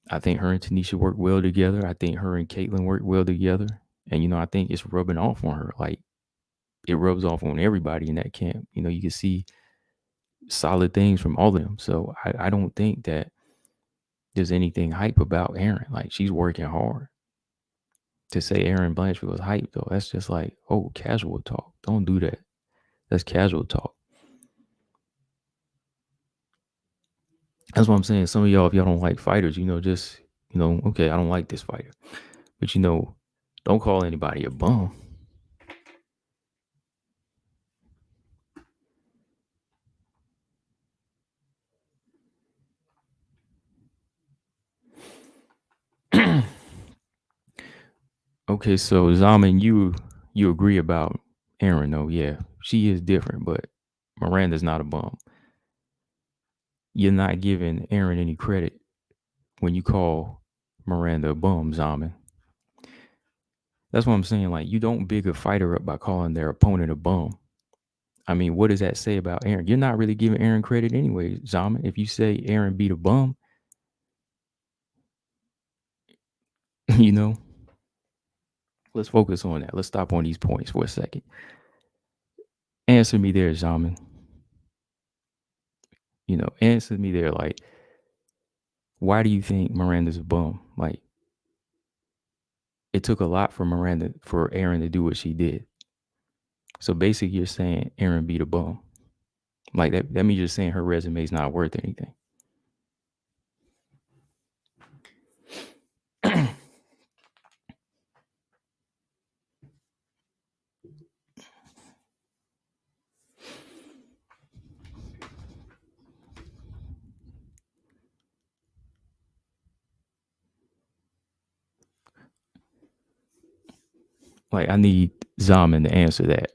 I think her and Tanisha work well together. I think her and Caitlyn work well together. And, I think it's rubbing off on her. Like, it rubs off on everybody in that camp. You can see solid things from all of them. So I don't think that there's anything hype about Aaron. Like, she's working hard. To say Aaron Blanchfield was hype, though, that's just like, oh, casual talk. Don't do that. That's casual talk. That's what I'm saying. Some of y'all, if y'all don't like fighters, just, okay, I don't like this fighter. But, don't call anybody a bum. Okay, so Zaman, you agree about Aaron, though? Yeah, she is different, but Miranda's not a bum. You're not giving Aaron any credit when you call Miranda a bum, Zaman. That's what I'm saying. Like, you don't big a fighter up by calling their opponent a bum. I mean, what does that say about Aaron? You're not really giving Aaron credit anyway, Zaman. If you say Aaron beat a bum, you know, let's focus on that. Let's stop on these points for a second. Answer me there, Zaman. Answer me there. Like, why do you think Miranda's a bum? Like, it took a lot for Aaron to do what she did. So basically, you're saying Aaron beat a bum. Like, that means you're saying her resume is not worth anything. Like, I need Zaman to answer that.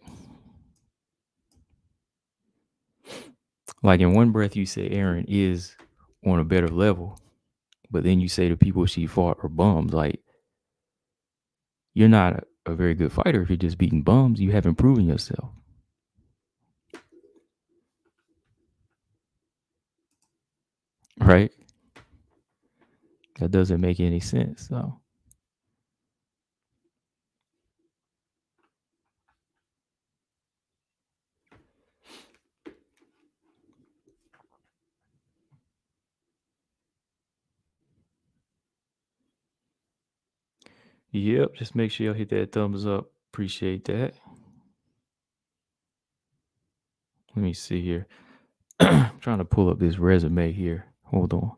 Like, in one breath, you say Aaron is on a better level, but then you say the people she fought are bums. Like, you're not a very good fighter if you're just beating bums. You haven't proven yourself. Right? That doesn't make any sense. So, yep, just make sure y'all hit that thumbs up. Appreciate that. Let me see here. I'm trying to pull up this resume here. Hold on.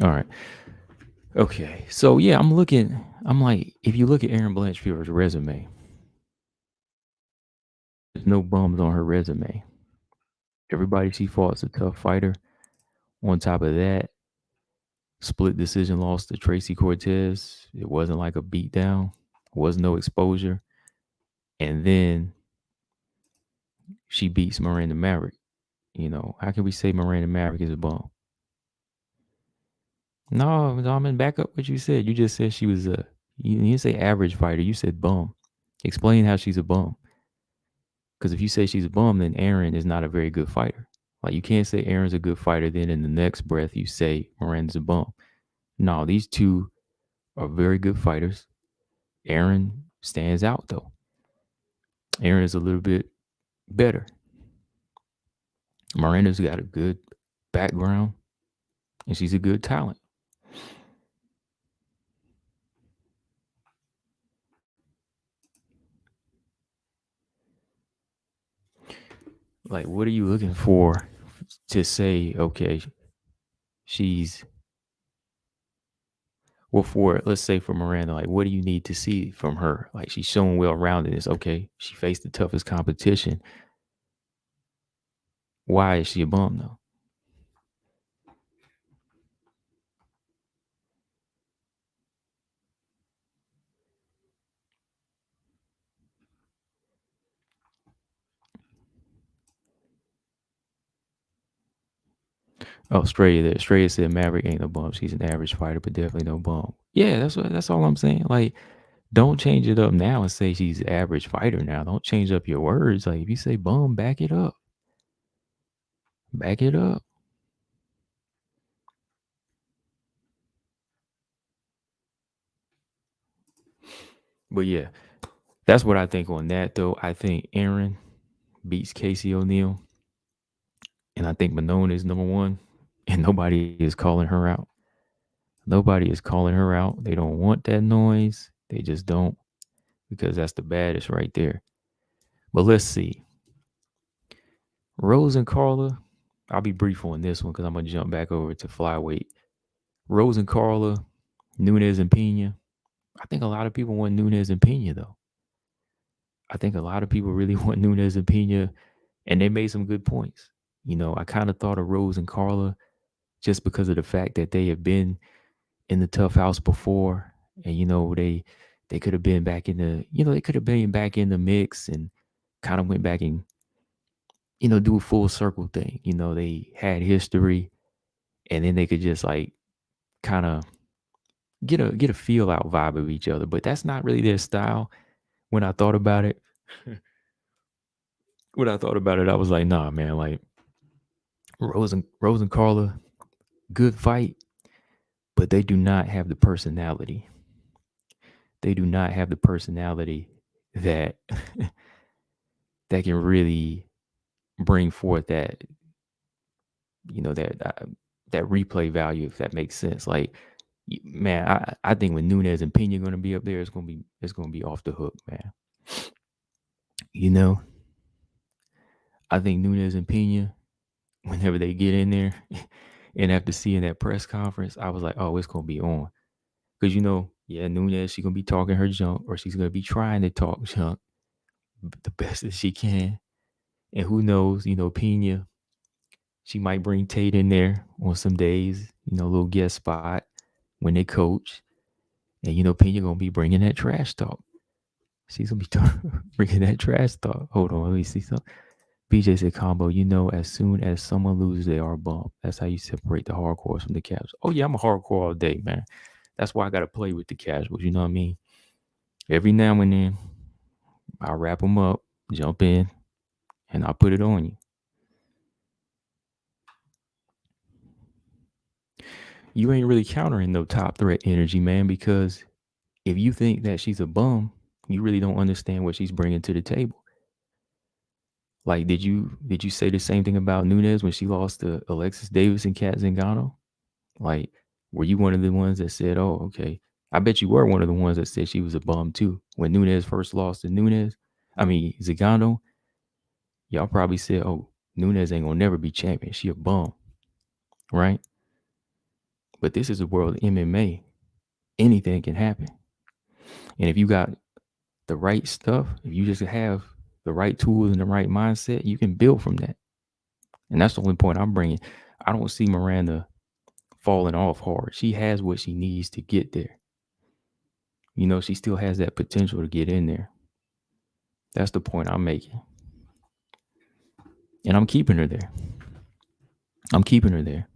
All right. Okay. So yeah, I'm like, if you look at Aaron Blanchfield's resume, there's no bums on her resume. Everybody she fought is a tough fighter. On top of that, split decision loss to Tracy Cortez. It wasn't like a beatdown. Was no exposure. And then she beats Miranda Maverick. How can we say Miranda Maverick is a bum? No, I'm in back up what you said. You just said she was you didn't say average fighter. You said bum. Explain how she's a bum. Because if you say she's a bum, then Aaron is not a very good fighter. Like, you can't say Aaron's a good fighter, then in the next breath you say Miranda's a bum. No, these two are very good fighters. Aaron stands out though. Aaron is a little bit better. Miranda's got a good background and she's a good talent. Like, what are you looking for to say, okay, she's let's say for Miranda, like, what do you need to see from her? Like, she's showing well-roundedness. Okay, she faced the toughest competition. Why is she a bum though? Oh, Straya there. Straya said Maverick ain't no bum. She's an average fighter, but definitely no bum. Yeah, that's all I'm saying. Like, Don't change it up now and say she's average fighter now. Don't change up your words. Like if you say bum, back it up. Back it up. But yeah, that's what I think on that though. I think Aaron beats Casey O'Neill. And I think Manon is number one. And nobody is calling her out. Nobody is calling her out. They don't want that noise. They just don't, because that's the baddest right there. But let's see. Rose and Carla. I'll be brief on this one because I'm gonna jump back over to flyweight. Rose and Carla, Nunes and Pena. I think a lot of people want Nunes and Pena though. I think a lot of people really want Nunes and Pena, and they made some good points. I kind of thought of Rose and Carla just because of the fact that they have been in the tough house before, and they could have been back in the they could have been back in the mix and kind of went back and do a full circle thing. They had history, and then they could just like kind of get a feel out vibe of each other. But that's not really their style. When I thought about it, I was like, nah, man. Like Rose and Carla, good fight, but they do not have the personality. They do not have the personality that that can really bring forth that replay value, if that makes sense. Like, man, I think when Nunes and Pena going to be up there, it's gonna be off the hook, man. You know, I think Nunes and Pena, whenever they get in there, and after seeing that press conference, I was like, oh, it's gonna be on, because yeah, Nunes, she's gonna be talking her junk, or she's gonna be trying to talk junk the best that she can, and who knows, Pena, she might bring Tate in there on some days, a little guest spot when they coach. And Pena gonna be bringing that trash talk. She's gonna be bringing that trash talk. Hold on, let me see something. BJ said, "Combo, as soon as someone loses, they are bummed. That's how you separate the hardcores from the casuals." Oh yeah, I'm a hardcore all day, man. That's why I gotta play with the casuals. You know what I mean? Every now and then, I wrap them up, jump in, and I put it on you. You ain't really countering no top threat energy, man, because if you think that she's a bum, you really don't understand what she's bringing to the table. Like, did you say the same thing about Nunes when she lost to Alexis Davis and Kat Zingano? Like, were you one of the ones that said, "Oh, okay"? I bet you were one of the ones that said she was a bum too when Nunes first lost to Zingano. Y'all probably said, "Oh, Nunes ain't gonna never be champion. She a bum," right? But this is the world of MMA. Anything can happen, and if you got the right stuff, if you just have the right tools and the right mindset, you can build from that. And that's the only point I'm bringing. I don't see Miranda falling off hard. She has what she needs to get there. She still has that potential to get in there. That's the point I'm making. And I'm keeping her there. I'm keeping her there.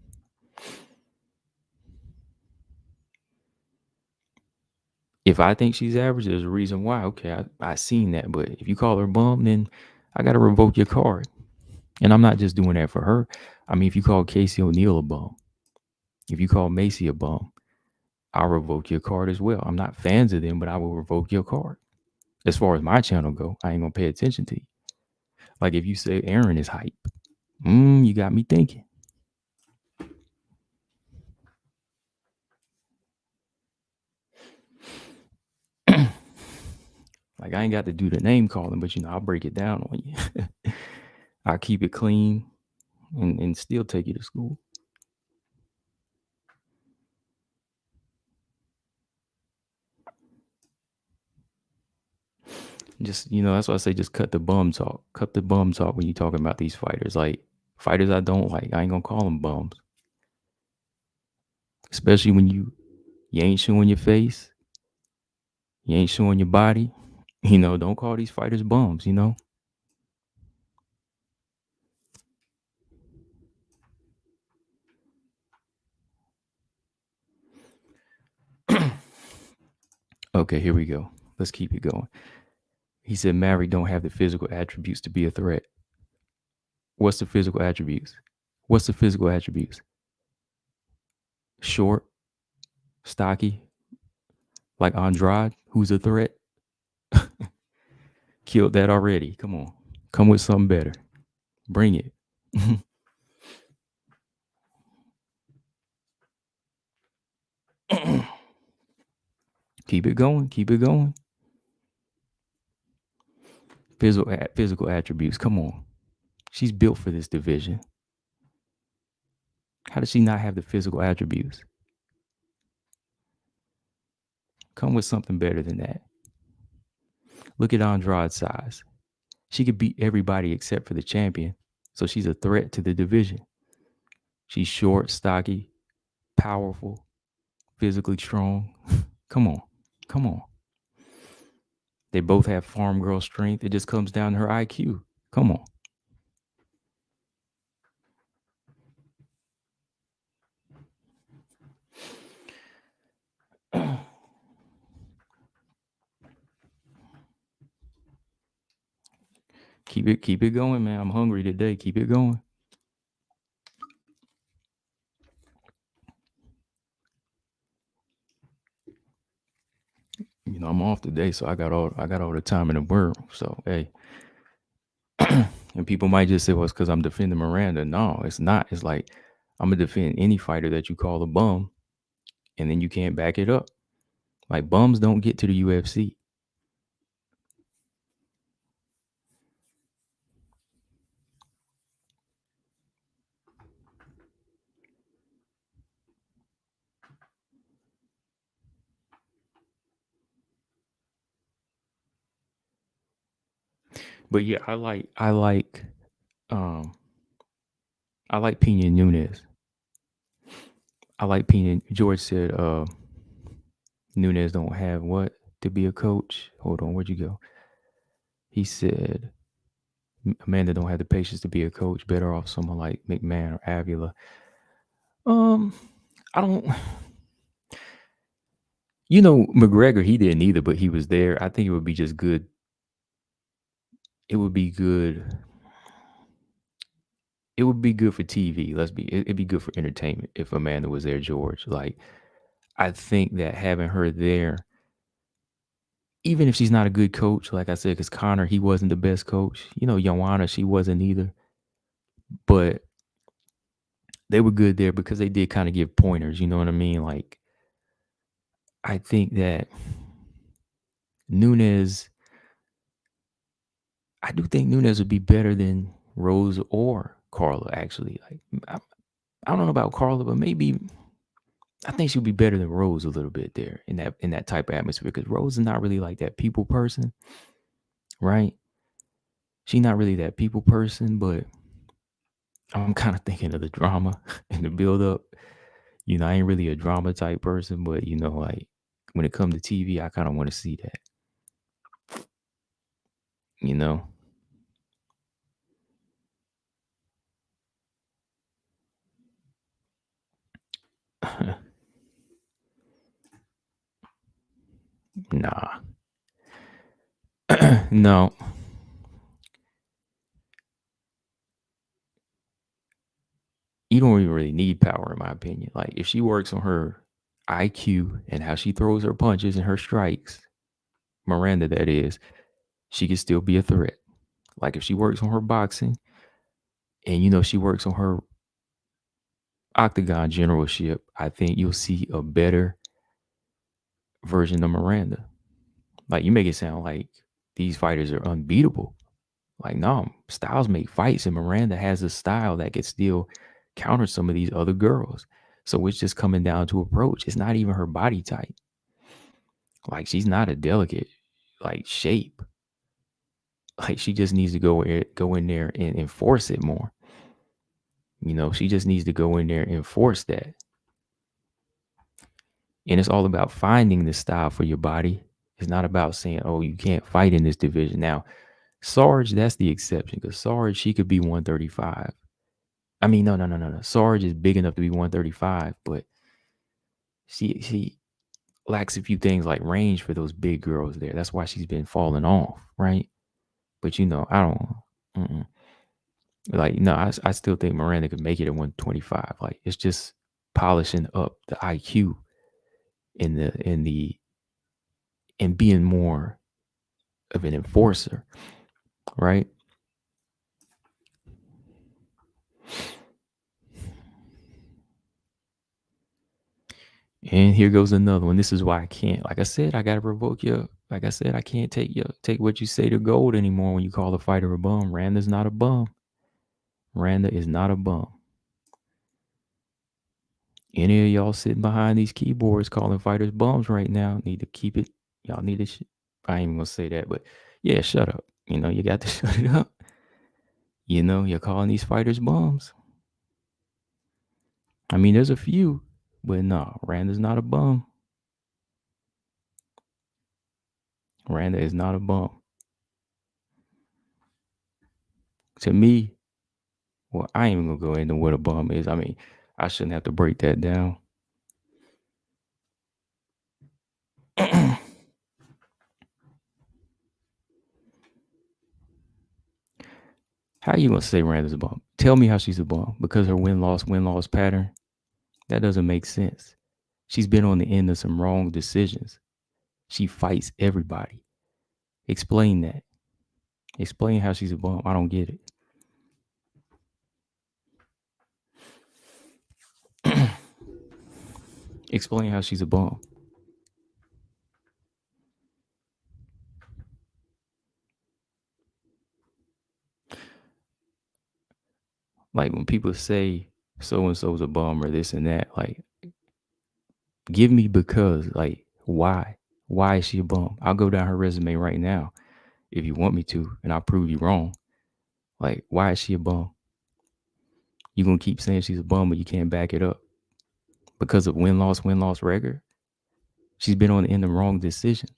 If I think she's average, there's a reason why. Okay, I seen that. But if you call her bum, then I got to revoke your card. And I'm not just doing that for her. I mean, if you call Casey O'Neill a bum, if you call Macy a bum, I'll revoke your card as well. I'm not fans of them, but I will revoke your card. As far as my channel go, I ain't gonna pay attention to you. Like if you say Aaron is hype, you got me thinking. Like I ain't got to do the name calling, but I'll break it down on you. I'll keep it clean and still take you to school. Just that's why I say just cut the bum talk. Cut the bum talk when you talking about these fighters. Like fighters I don't like, I ain't gonna call them bums. Especially when you ain't showing your face, you ain't showing your body. Don't call these fighters bums. Okay, here we go. Let's keep it going. He said Maverick don't have the physical attributes to be a threat. What's the physical attributes? What's the physical attributes? Short, stocky, like Andrade, who's a threat. Killed that already. Come on. Come with something better. Bring it. Keep it going. Keep it going. Physical attributes. Come on. She's built for this division. How does she not have the physical attributes? Come with something better than that. Look at Andrade's size. She could beat everybody except for the champion. So she's a threat to the division. She's short, stocky, powerful, physically strong. Come on. Come on. They both have farm girl strength. It just comes down to her IQ. Come on. Keep it going, man. I'm hungry today. Keep it going. You know, I'm off today, so I got all the time in the world. So hey. And people might just say, well, it's because I'm defending Miranda. No, it's not. It's like I'm gonna defend any fighter that you call a bum, and then you can't back it up. Like bums don't get to the UFC. But yeah, I like Pena Nunes. I like Pena. George said Nunes don't have what to be a coach. Hold on, where'd you go? He said Amanda don't have the patience to be a coach. Better off someone like McMahon or Avila. I don't. You know, McGregor, he didn't either, but he was there. I think it would be just good. It would be good. It would be good for TV. It'd be good for entertainment if Amanda was there, George. Like, I think that having her there, even if she's not a good coach, like I said, because Connor, he wasn't the best coach. You know, Joanna, she wasn't either. But they were good there because they did kind of give pointers. You know what I mean? Like, I think that Nunes, I do think Nunes would be better than Rose or Carla, actually. Like, I don't know about Carla, but maybe I think she'll be better than Rose a little bit there in that type of atmosphere, because Rose is not really like that people person, right? She's not really that people person, but I'm kind of thinking of the drama and the build up. You know, I ain't really a drama type person, but you know, like when it comes to TV, I kind of want to see that. You know, nah, no. You don't even really need power, in my opinion. Like if she works on her IQ and how she throws her punches and her strikes, Miranda, that is, she can still be a threat. Like if she works on her boxing and you know she works on her octagon generalship, I think you'll see a better version of Miranda. Like you make it sound like these fighters are unbeatable. Like no, styles make fights, and Miranda has a style that could still counter some of these other girls. So it's just coming down to approach. It's not even her body type. Like she's not a delicate like shape. Like she just needs to go in there and enforce it more. You know, she just needs to go in there and enforce that. And it's all about finding the style for your body. It's not about saying, oh, you can't fight in this division. Now, Sarge, that's the exception, because Sarge, she could be 135. I mean, no. Sarge is big enough to be 135, but she lacks a few things like range for those big girls there. That's why she's been falling off, right? But I don't. Mm-mm. Like, no, I still think Miranda could make it at 125. Like, it's just polishing up the IQ and being more of an enforcer, right? And here goes another one. This is why I can't. Like I said, I gotta revoke your. Like I said, I can't take what you say to gold anymore when you call a fighter a bum. Randa's not a bum. Randa is not a bum. Any of y'all sitting behind these keyboards calling fighters bums right now need to keep it. Y'all need to. I ain't even gonna say that, but yeah, shut up. You got to shut it up. You're calling these fighters bums. I mean, there's a few, but no, Randa's not a bum. Randa is not a bum. To me, well, I ain't even gonna go into what a bum is. I mean, I shouldn't have to break that down. How you gonna say Randa's a bum? Tell me how she's a bum. Because her win-loss pattern? That doesn't make sense. She's been on the end of some wrong decisions. She fights everybody. Explain that. Explain how she's a bum. I don't get it. Explain how she's a bum. Like when people say so and so's a bum or this and that, like give me because, like, why? Why is she a bum? I'll go down her resume right now if you want me to, and I'll prove you wrong. Like, why is she a bum? You gonna keep saying she's a bum, but you can't back it up because of win loss record. She's been on the end of wrong decisions.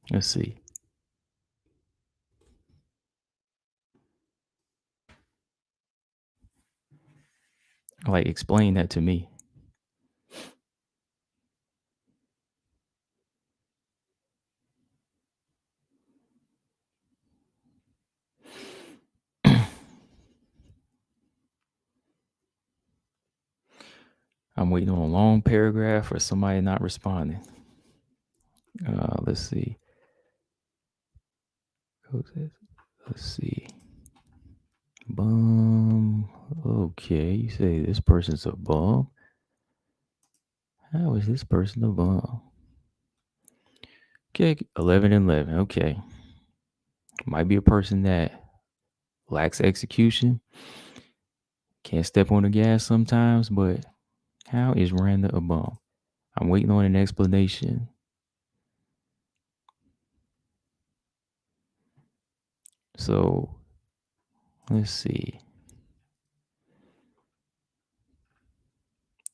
Let's see. Like, explain that to me. I'm waiting on a long paragraph or somebody not responding. Let's see. Let's see. Bum. Okay, you say this person's a bum. How is this person a bum? Okay, 11 and 11. Okay. Might be a person that lacks execution, can't step on the gas sometimes, but how is Randa a bum? I'm waiting on an explanation. So, let's see.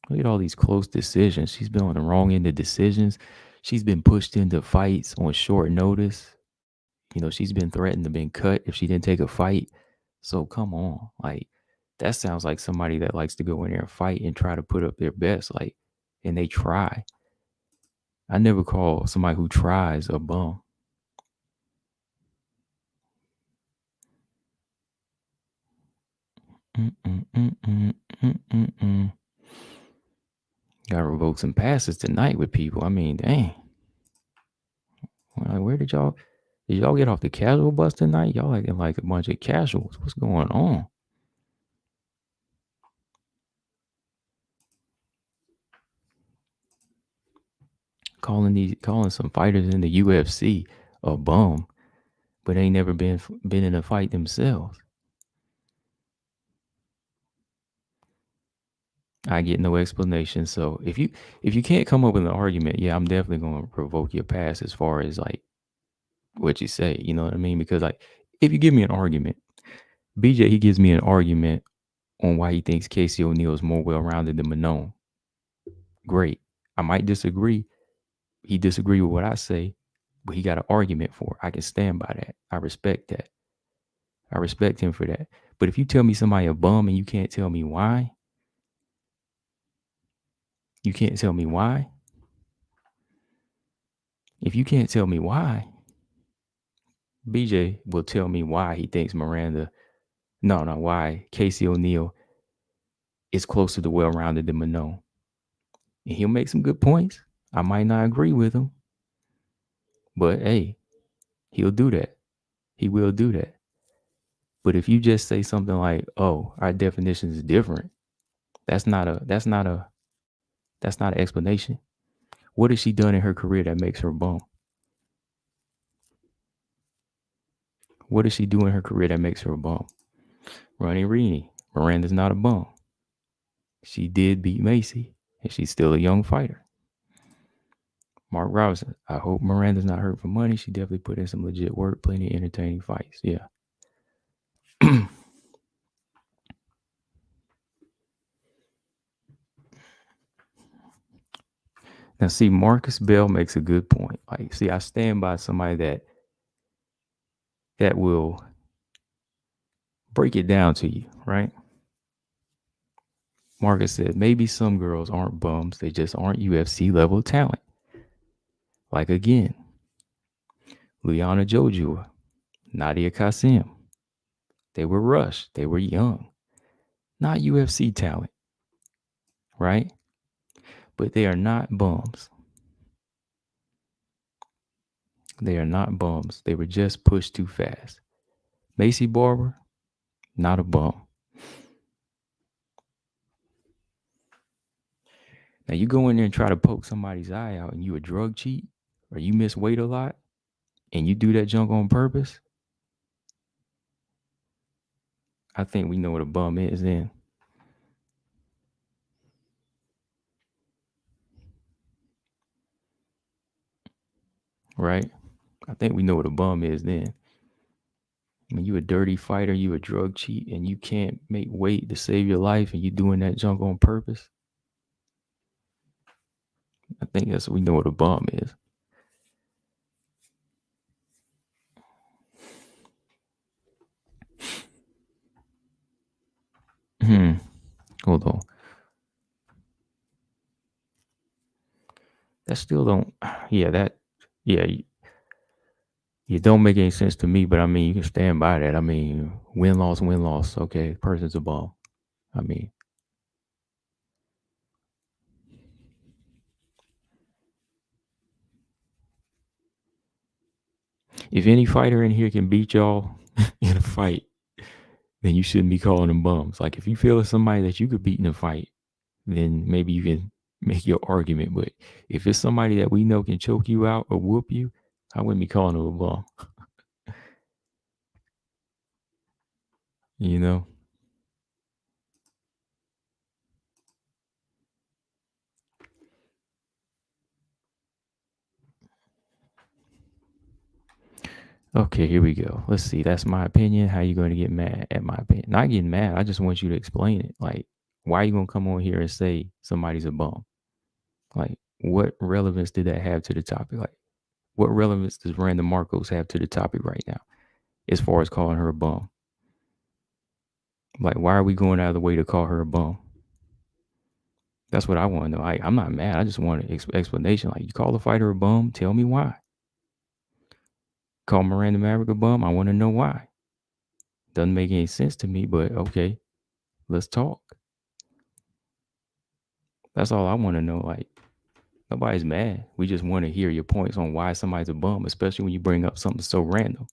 Look at all these close decisions. She's been on the wrong end of decisions. She's been pushed into fights on short notice. She's been threatened to be cut if she didn't take a fight. So come on. Like, that sounds like somebody that likes to go in there and fight and try to put up their best. Like, and they try. I never call somebody who tries a bum. Gotta revoke some passes tonight with people. I mean, dang. Like, where did y'all get off the casual bus tonight? Y'all acting like a bunch of casuals. What's going on? Calling some fighters in the UFC a bum, but ain't never been in a fight themselves. I get no explanation. So if you can't come up with an argument, yeah, I'm definitely gonna provoke your pass as far as like what you say. You know what I mean? Because like if you give me an argument, BJ he gives me an argument on why he thinks Casey O'Neill is more well rounded than Manon. Great. I might disagree. He disagreed with what I say, but he got an argument for it. I can stand by that. I respect that. I respect him for that. But if you tell me somebody a bum and you can't tell me why, you can't tell me why. If you can't tell me why, BJ will tell me why he thinks why Casey O'Neal is closer to well-rounded than Manon. And he'll make some good points. I might not agree with him, but hey, he'll do that. He will do that. But if you just say something like, "Oh, our definition is different," that's not an explanation. What has she done in her career that makes her a bum? What does she do in her career that makes her a bum? Ronnie Reaney. Miranda's not a bum. She did beat Macy, and she's still a young fighter. Mark Robinson. I hope Miranda's not hurt for money. She definitely put in some legit work, plenty of entertaining fights. Yeah. Now, see, Marcus Bell makes a good point. Like, see, I stand by somebody that will break it down to you, right? Marcus said, maybe some girls aren't bums. They just aren't UFC level talent. Like, again, Liana Jojua, Nadia Kasim. They were rushed. They were young. Not UFC talent, right? But they are not bums. They are not bums. They were just pushed too fast. Macy Barber, not a bum. Now you go in there and try to poke somebody's eye out and you a drug cheat or you miss weight a lot and you do that junk on purpose, I think we know what a bum is then. Right? I think we know what a bum is then. When you a dirty fighter, you a drug cheat, and you can't make weight to save your life and you doing that junk on purpose, I think that's what we know what a bum is. Hold on. That still don't, yeah, it don't make any sense to me, but I mean, you can stand by that. I mean, win, loss, win, loss. Okay, person's a bum. I mean, if any fighter in here can beat y'all in a fight, then you shouldn't be calling them bums. Like, if you feel it's somebody that you could beat in a fight, then maybe you can make your argument. But if it's somebody that we know can choke you out or whoop you, I wouldn't be calling them a bum. You know? Okay, here we go. Let's see. That's my opinion. How you going to get mad at my opinion? Not getting mad. I just want you to explain it. Like, why are you going to come on here and say somebody's a bum? Like, what relevance did that have to the topic? Like, what relevance does Random Marcos have to the topic right now as far as calling her a bum? Like, why are we going out of the way to call her a bum? That's what I want to know. I'm not mad. I just want an explanation. Like, you call the fighter a bum, tell me why. Call Miranda Maverick a bum, I want to know why. Doesn't make any sense to me, but okay, let's talk. That's all I want to know. Like, nobody's mad. We just want to hear your points on why somebody's a bum, especially when you bring up something so random.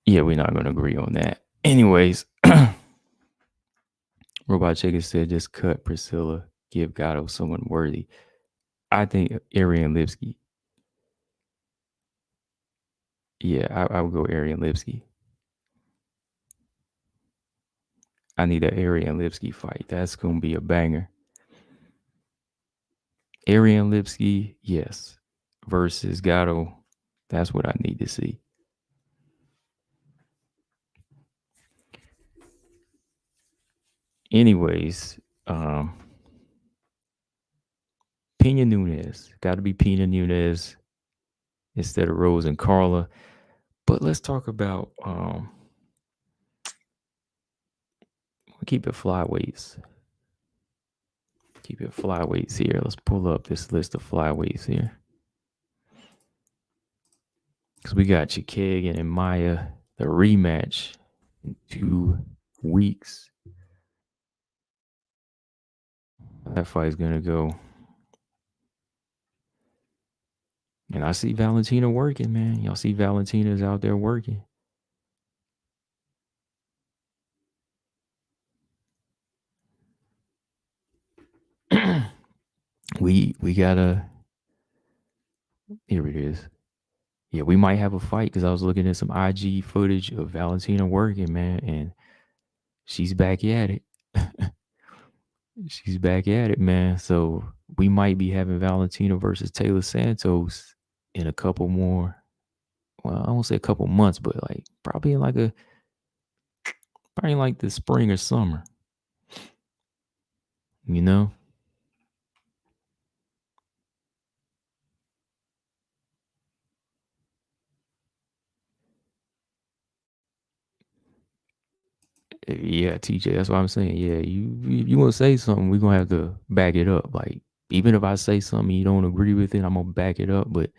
Yeah, we're not going to agree on that. Anyways, Robot Chicken said, just cut Priscilla, give Gatto someone worthy. I think Arian Lipsky. Yeah, I would go Arian Lipsky. I need an Arian Lipsky fight. That's gonna be a banger. Arian Lipsky, yes, versus Gatto. That's what I need to see. Anyways, Pena Nunes. Got to be Pena Nunes instead of Rose and Carla. But let's talk about keep it flyweights. Keep it flyweights here. Let's pull up this list of flyweights here. Because we got Chikagan and Maya, the rematch in 2 weeks. That fight's gonna go. And I see Valentina working, man. Y'all see Valentina's out there working. we gotta. Here it is. Yeah, we might have a fight because I was looking at some IG footage of Valentina working, man, and she's back at it. She's back at it, man. So we might be having Valentina versus Taylor Santos in a couple more. Well, I won't say a couple months, but like probably in like the spring or summer. You know? Yeah, TJ. That's what I'm saying. Yeah, you want to say something, we're gonna have to back it up. Like even if I say something you don't agree with it, I'm gonna back it up. But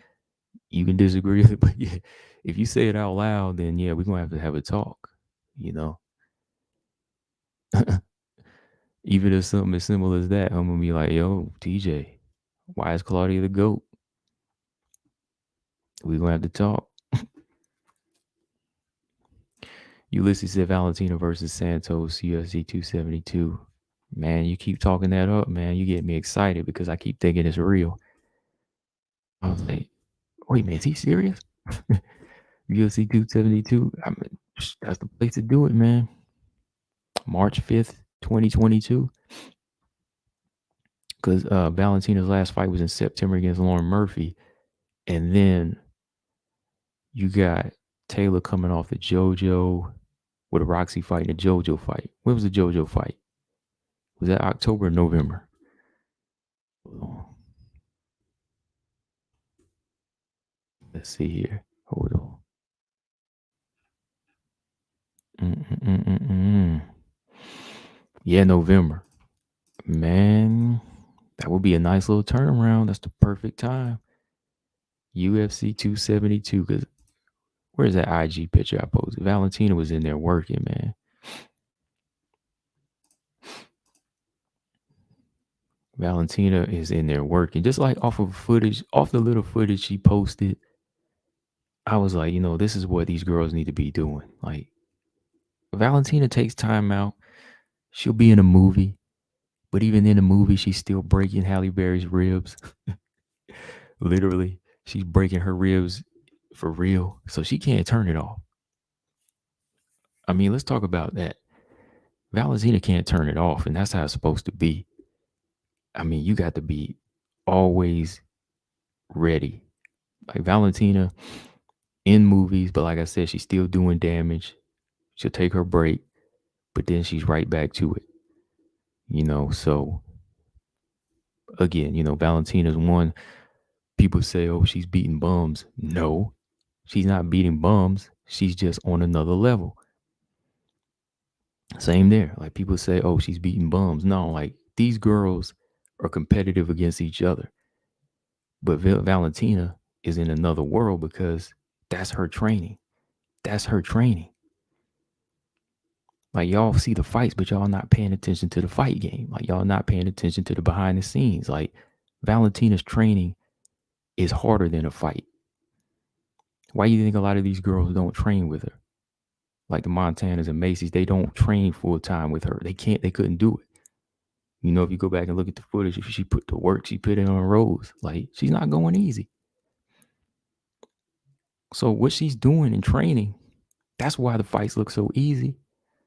you can disagree with it. But yeah, if you say it out loud, then yeah, we're gonna have to have a talk. You know, even if something as simple as that, I'm gonna be like, yo, TJ, why is Claudia the GOAT? We're gonna have to talk. Ulysses said Valentina versus Santos, UFC 272. Man, you keep talking that up, man. You get me excited because I keep thinking it's real. I was like, wait, man, is he serious? UFC 272. I mean, that's the place to do it, man. March 5th, 2022. Because Valentina's last fight was in September against Lauren Murphy. And then you got Taylor coming off the JoJo with a Roxy fight and a JoJo fight. When was the JoJo fight? Was that October or November? Let's see here. Hold on. Mm-mm-mm-mm-mm. Yeah, November. Man, that would be a nice little turnaround. That's the perfect time. UFC 272. Because where's that IG picture I posted? Valentina was in there working, man. Valentina is in there working. Just like off of footage, off the little footage she posted, I was like, this is what these girls need to be doing. Like, Valentina takes time out. She'll be in a movie, but even in a movie, she's still breaking Halle Berry's ribs. Literally, she's breaking her ribs for real. So she can't turn it off. I mean, let's talk about that. Valentina can't turn it off, and that's how it's supposed to be. I mean, you got to be always ready. Like Valentina in movies, but like I said, she's still doing damage. She'll take her break, but then she's right back to it. So again, Valentina's one. People say, oh, she's beating bums. No, she's not beating bums. She's just on another level. Same there. Like people say, oh, she's beating bums. No, like these girls are competitive against each other. But Valentina is in another world because that's her training. That's her training. Like y'all see the fights, but y'all not paying attention to the fight game. Like y'all not paying attention to the behind the scenes. Like Valentina's training is harder than a fight. Why do you think a lot of these girls don't train with her? Like the Montanas and Macy's, they don't train full time with her. They couldn't do it. If you go back and look at the footage, if she put the work she put in on Rose, like she's not going easy. So what she's doing in training, that's why the fights look so easy.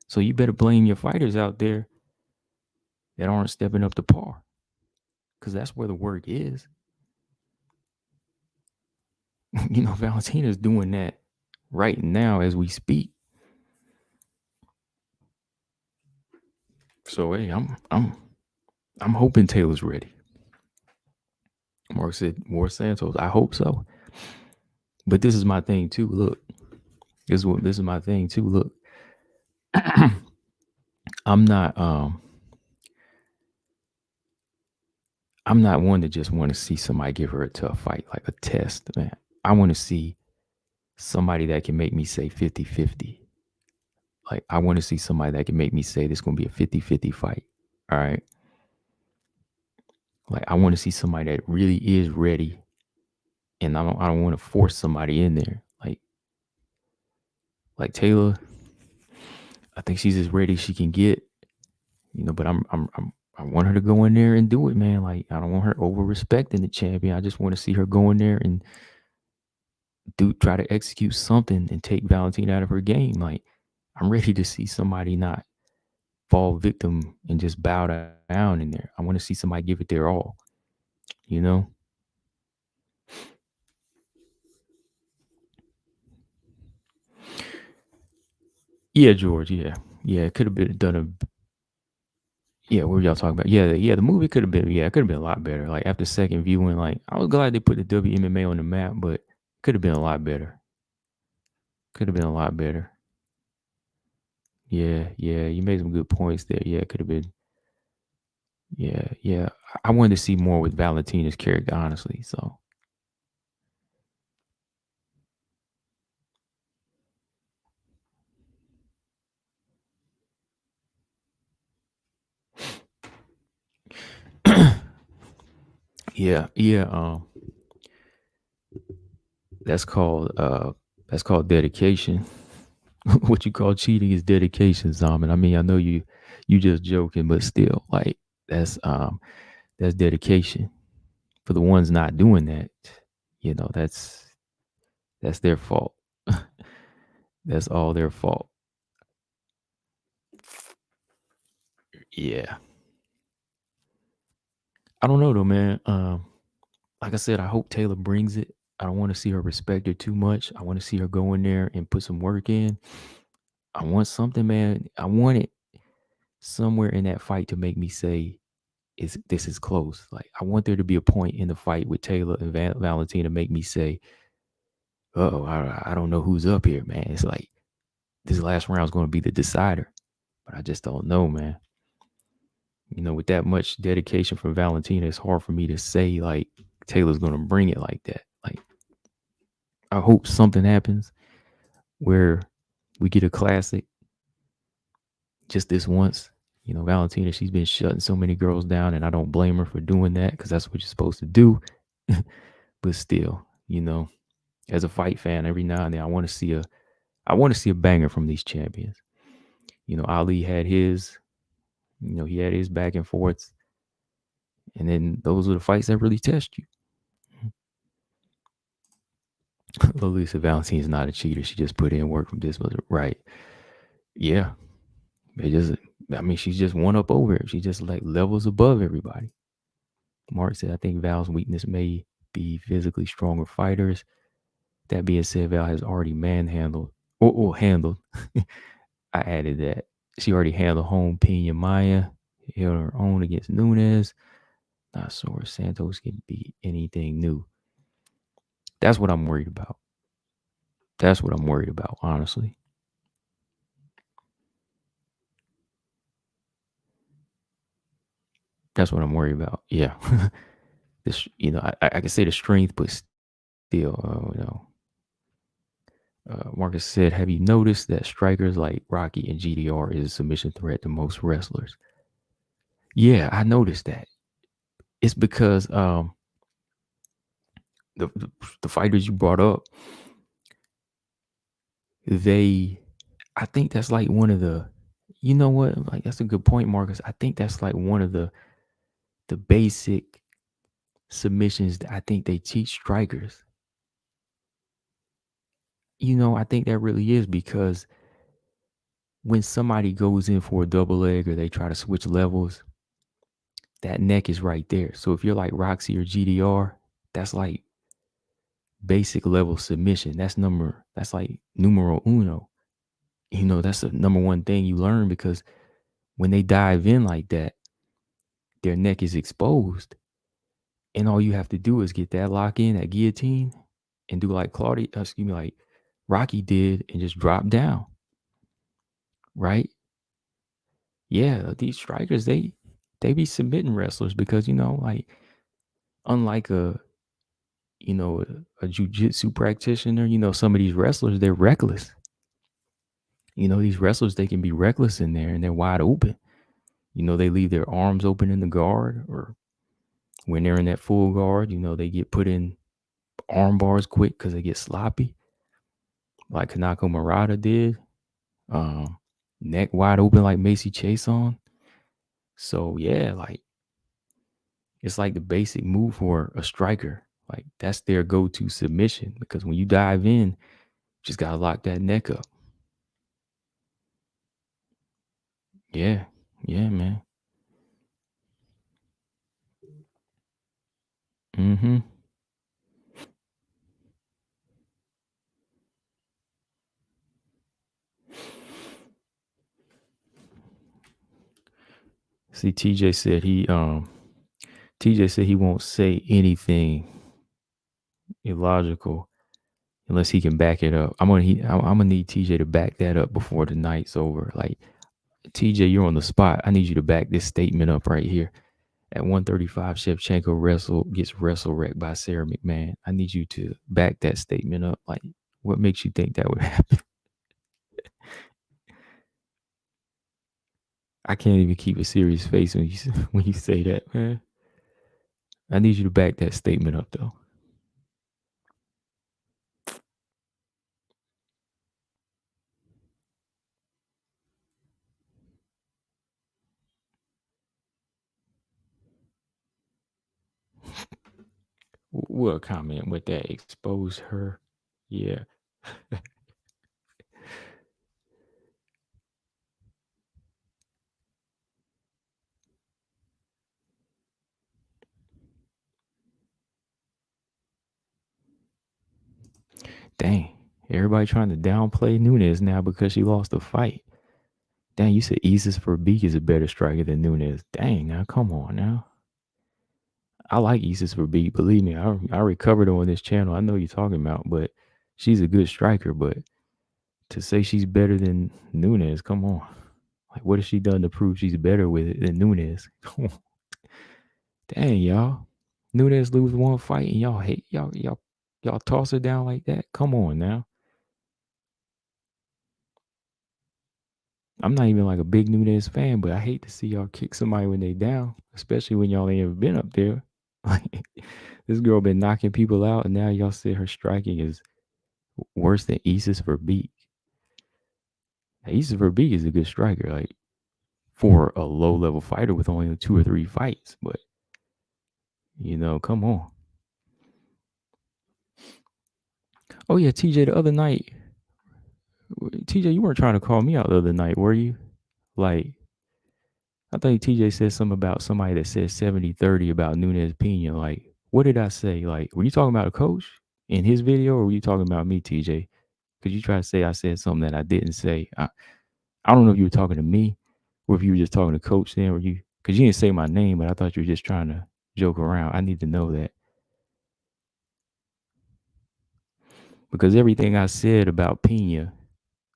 So you better blame your fighters out there that aren't stepping up to par, because that's where the work is. Valentina's doing that right now as we speak. So hey, I'm hoping Taylor's ready. Mark said more Santos. I hope so. But this is my thing too. Look, this is my thing too. Look, I'm not I'm not one to just want to see somebody give her a tough fight, like a test, man. I want to see somebody that can make me say 50-50. Like, I want to see somebody that can make me say this is going to be a 50-50 fight. All right. Like, I want to see somebody that really is ready. And I don't want to force somebody in there. Like Taylor, I think she's as ready as she can get, but I want her to go in there and do it, man. Like, I don't want her over respecting the champion. I just want to see her go in there and try to execute something and take Valentina out of her game. Like, I'm ready to see somebody not fall victim and just bow down in there. I want to see somebody give it their all, you know? Yeah, George. Yeah. Yeah. It could have been done yeah, what were y'all talking about? Yeah, the movie could have been, it could have been a lot better. Like, after second viewing, like, I was glad they put the WMMA on the map, but could have been a lot better. Could have been a lot better. Yeah, you made some good points there. Yeah, it could have been. Yeah. I wanted to see more with Valentina's character, honestly. So, yeah. That's called dedication. What you call cheating is dedication, Zaman. I mean, I know you just joking, but still, like, that's dedication. For the ones not doing that, that's their fault. That's all their fault. Yeah. I don't know though, man. Like I said, I hope Taylor brings it. I don't want to see her respect her too much. I want to see her go in there and put some work in. I want something, man. I want it somewhere in that fight to make me say, "Is this is close?" Like, I want there to be a point in the fight with Taylor and Valentina make me say, "Oh, I don't know who's up here, man." It's like this last round is going to be the decider, but I just don't know, man. With that much dedication from Valentina, it's hard for me to say like Taylor's going to bring it like that. Like, I hope something happens where we get a classic just this once. Valentina, she's been shutting so many girls down, and I don't blame her for doing that because that's what you're supposed to do. But still, as a fight fan, every now and then I want to see a banger from these champions. Ali had his, he had his back and forths, and then those are the fights that really test you. Lisa Valentine is not a cheater. She just put in work from this, but right. Yeah. It just, I mean, she's just one up over it. She just like levels above everybody. Mark said, I think Val's weakness may be physically stronger fighters. That being said, Val has already manhandled or handled. I added that. She already handled home Pena Maya, held her own against Nunes. Not sure if Santos can be anything new. That's what I'm worried about. That's what I'm worried about, honestly. That's what I'm worried about. Yeah. This, I can say the strength, but still, Marcus said, have you noticed that strikers like Rocky and GDR is a submission threat to most wrestlers? Yeah, I noticed that. It's because the fighters you brought up, they, I think that's like one of the, you know what? Like, that's a good point, Marcus. I think that's like one of the basic submissions that I think they teach strikers. I think that really is because when somebody goes in for a double leg or they try to switch levels, that neck is right there. So if you're like Roxy or GDR, that's like basic level submission. That's like numero uno. That's the number one thing you learn because when they dive in like that, their neck is exposed. And all you have to do is get that lock in, that guillotine, and do like like Rocky did and just drop down. Right? Yeah, these strikers, they be submitting wrestlers because, like unlike a jujitsu practitioner, some of these wrestlers, they're reckless. These wrestlers, they can be reckless in there and they're wide open. They leave their arms open in the guard, or when they're in that full guard, they get put in arm bars quick because they get sloppy, like Kanako Murata did. Neck wide open like Macy Chase on. So yeah, like it's like the basic move for a striker. Like that's their go-to submission because when you dive in, just gotta lock that neck up. Yeah, yeah, man. Mm-hmm. See, TJ said he won't say anything illogical unless he can back it up. I'm gonna need TJ to back that up before the night's over. Like TJ, you're on the spot. I need you to back this statement up right here. At 135, Shevchenko gets wrestle wrecked by Sarah McMahon. I need you to back that statement up. Like, what makes you think that would happen? I can't even keep a serious face when you say that, man. I need you to back that statement up, though. What comment with that expose her? Yeah. Dang. Everybody trying to downplay Nunes now because she lost the fight. Dang, you said Isis Verbeek is a better striker than Nunes. Dang, now come on now. I like Isis Verbeek. Believe me, I recovered her on this channel. I know you're talking about, but she's a good striker. But to say she's better than Nunes, come on. Like, what has she done to prove she's better with it than Nunes? Dang, y'all. Nunes lose one fight and y'all hate y'all toss her down like that. Come on now. I'm not even like a big Nunes fan, but I hate to see y'all kick somebody when they down, especially when y'all ain't ever been up there. Like this girl been knocking people out, and now y'all say her striking is worse than Isis Verbeek. Isis Verbeek is a good striker, like for a low level fighter with only 2 or 3 fights. But come on. Oh yeah, TJ, the other night, TJ, you weren't trying to call me out the other night, were you? Like, I think TJ said something about somebody that said 70-30 about Nunes Pena. Like, what did I say? Like, were you talking about a coach in his video, or were you talking about me, TJ? Because you try to say I said something that I didn't say. I don't know if you were talking to me or if you were just talking to coach then, or because you didn't say my name, but I thought you were just trying to joke around. I need to know that because everything I said about Pena.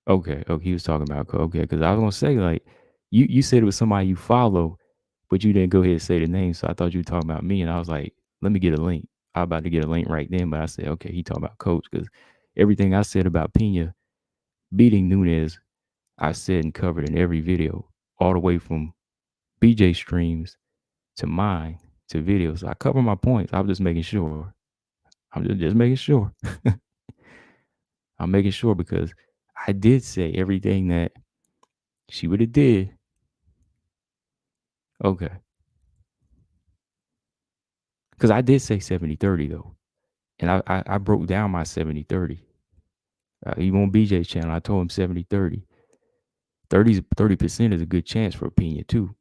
Okay, he was talking about okay, because I was gonna say like you said it was somebody you follow, but you didn't go ahead and say the name, so I thought you were talking about me, and I was like, let me get a link. I was about to get a link right then, but I said okay, he talking about coach because everything I said about Pena beating Nunes, I said and covered in every video, all the way from BJ streams to mine to videos. I cover my points. I'm just making sure. I'm just making sure. I'm making sure because I did say everything that she would have did. Okay. Because I did say 70-30 though. And I broke down my 70-30. Even on BJ's channel, I told him 70-30. 30% is a good chance for Pena too,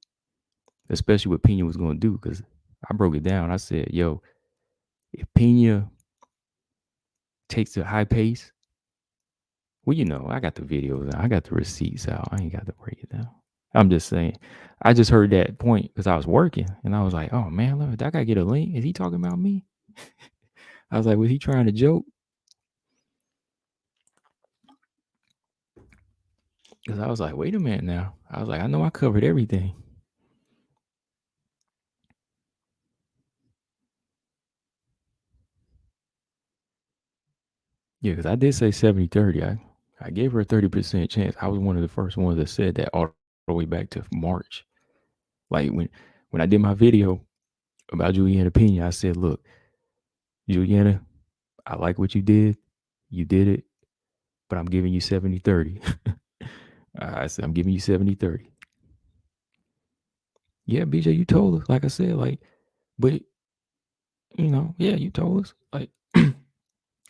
especially what Pena was going to do. Because I broke it down. I said, yo, if Pena takes the high pace, well, I got the videos, I got the receipts out. I ain't got to break it down. I'm just saying. I just heard that point because I was working, and I was like, oh man, look, I gotta get a link. Is he talking about me? I was like, was he trying to joke? Because I was like, wait a minute now. I was like, I know I covered everything. Yeah, because I did say 70-30. I gave her a 30% chance. I was one of the first ones that said that all the way back to March. Like when I did my video about Juliana Pena, I said, look, Juliana, I like what you did. You did it, but I'm giving you 70-30. I said, I'm giving you 70-30. Yeah, BJ, you told us. Like I said, like, but yeah, you told us. Like,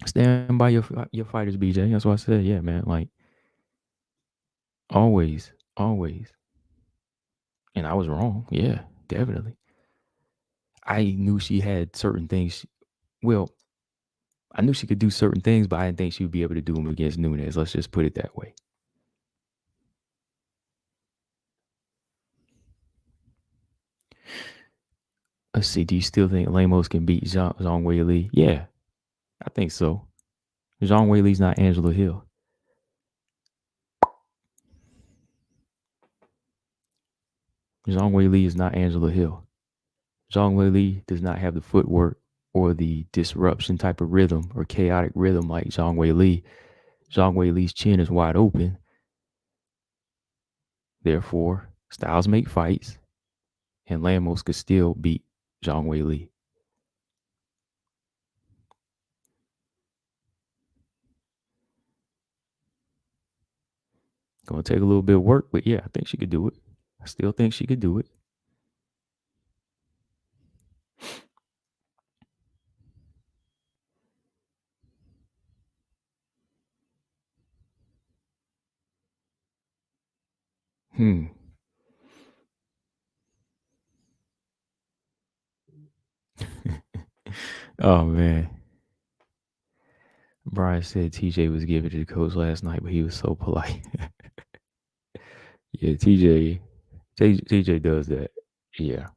stand by your fighters, BJ. That's what I said. Yeah, man. Like, always, always. And I was wrong. Yeah, definitely. I knew she had certain things. Well, I knew she could do certain things, but I didn't think she would be able to do them against Nunes. Let's just put it that way. Let's see. Do you still think Lemos can beat Zhang Wei Li? Yeah, I think so. Zhang Wei Li's not Angela Hill. Zhang Wei Li is not Angela Hill. Zhang Wei Li does not have the footwork or the disruption type of rhythm or chaotic rhythm like Zhang Wei Li. Zhang Wei Li's chin is wide open. Therefore, styles make fights, and Lemos could still beat Zhang Wei Li. Gonna take a little bit of work, but yeah, I think she could do it. I still think she could do it. Hmm. Oh man. Brian said TJ was giving it to the coach last night, but he was so polite. Yeah, TJ does that. Yeah.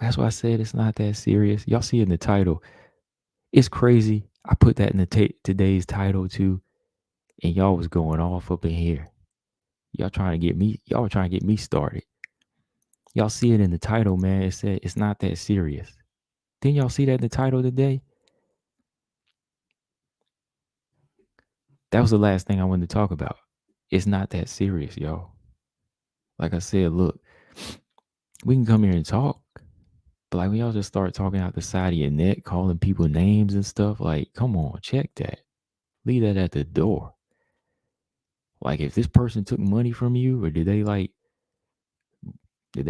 That's why I said it's not that serious. Y'all see it in the title. It's crazy. I put that in the today's title too, and y'all was going off up in here. Y'all were trying to get me started. Y'all see it in the title, man. It said it's not that serious. Didn't y'all see that in the title today? That was the last thing I wanted to talk about. It's not that serious, y'all. Like I said, look, we can come here and talk, but like when y'all just start talking out the side of your neck, calling people names and stuff, like, come on, check that. Leave that at the door. Like if this person took money from you, or did they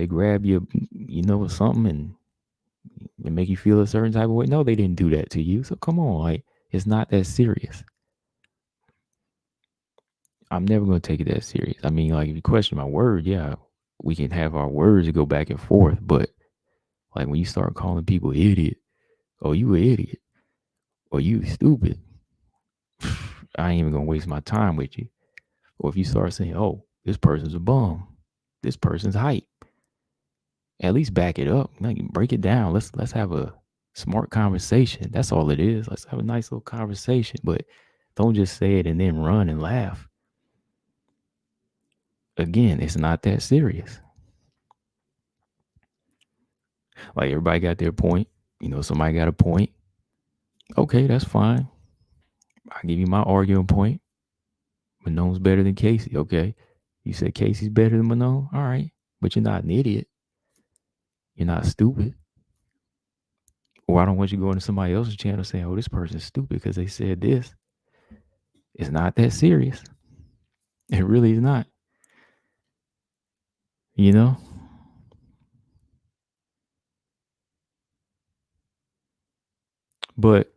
grab you, or something and make you feel a certain type of way? No, they didn't do that to you. So come on, like it's not that serious. I'm never gonna take it that serious. I mean, like if you question my word, yeah, we can have our words go back and forth, but like when you start calling people idiot, oh you an idiot, or you stupid, I ain't even gonna waste my time with you. Or if you start saying, oh, this person's a bum, this person's hype, at least back it up. Like break it down. Let's have a smart conversation. That's all it is. Let's have a nice little conversation. But don't just say it and then run and laugh. Again, it's not that serious. Like everybody got their point. Somebody got a point. Okay, that's fine. I give you my arguing point. Manon's better than Casey. Okay. You said Casey's better than Manon? All right. But you're not an idiot. You're not stupid. Or I don't want you going to somebody else's channel saying, oh, this person's stupid because they said this. It's not that serious. It really is not. You know? But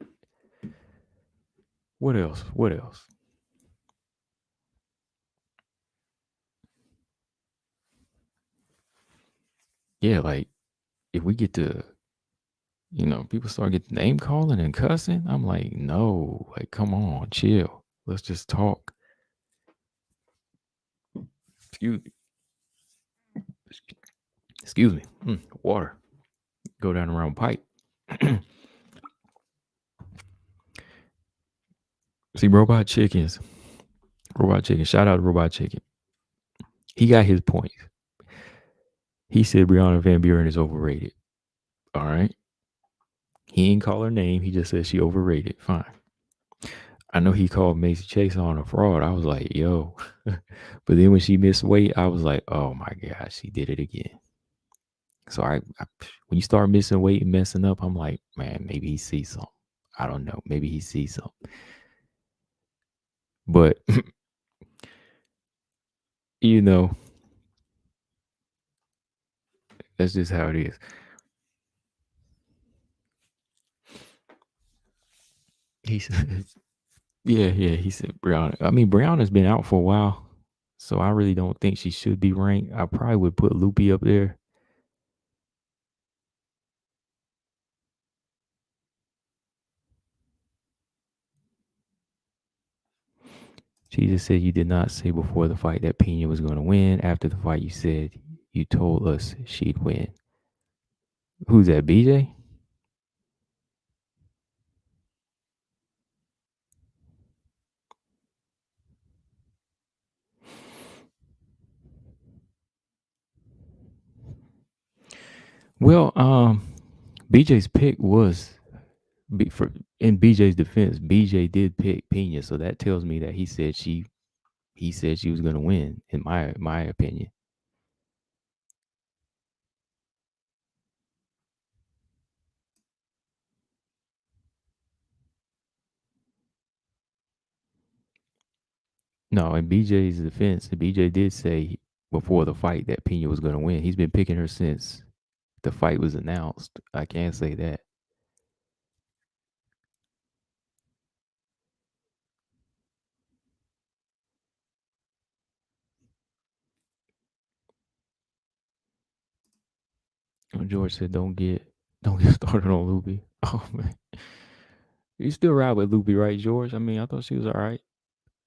What else? What else? Yeah, like if we get to, people start getting name calling and cussing, I'm like, no, like, come on, chill. Let's just talk. Excuse me. Excuse me. Water. Go down the wrong pipe. See, Robot Chickens. Robot Chicken. Shout out to Robot Chicken. He got his points. He said Brianna Van Buren is overrated. All right. He ain't call her name. He just said she overrated. Fine. I know he called Macy Chase on a fraud. I was like, yo. But then when she missed weight, I was like, oh my gosh, she did it again. So when you start missing weight and messing up, I'm like, man, maybe he sees something. I don't know. Maybe he sees something. But you know, that's just how it is. He said, yeah. He said Brianna. I mean, Brianna's been out for a while, so I really don't think she should be ranked. I probably would put Loopy up there. She just said you did not say before the fight that Pena was going to win. After the fight, you said you told us she'd win. Who's that, BJ? Well, BJ's pick was in BJ's defense. BJ did pick Pena, so that tells me that he said she was going to win. In my opinion, no. In BJ's defense, BJ did say before the fight that Pena was going to win. He's been picking her since the fight was announced. I can't say that. George said, don't get started on Loopy." Oh man, you still ride with Loopy, right, George? I mean, I thought she was all right.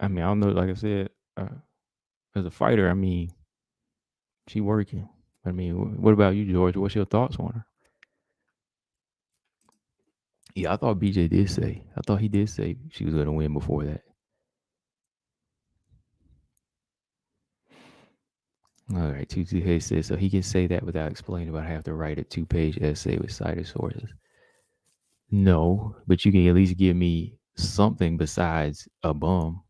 I mean, I don't know. Like I said, as a fighter, I mean, she working. I mean, what about you, George? What's your thoughts on her? Yeah, I thought BJ did say. I thought he did say she was going to win before that. All right, Tutu Hayes says so he can say that without explaining, but I have to write a 2-page essay with cited sources. No, but you can at least give me something besides a bum,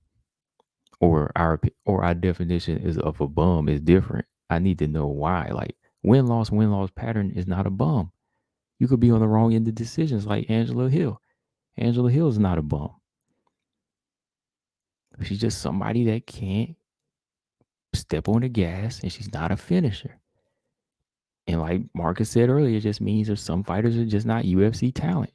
or our definition is of a bum is different. I need to know why. Like win loss pattern is not a bum. You could be on the wrong end of decisions, like Angela Hill. Angela Hill is not a bum. She's just somebody that can't step on the gas, and she's not a finisher. And like Marcus said earlier, it just means that some fighters are just not UFC talent.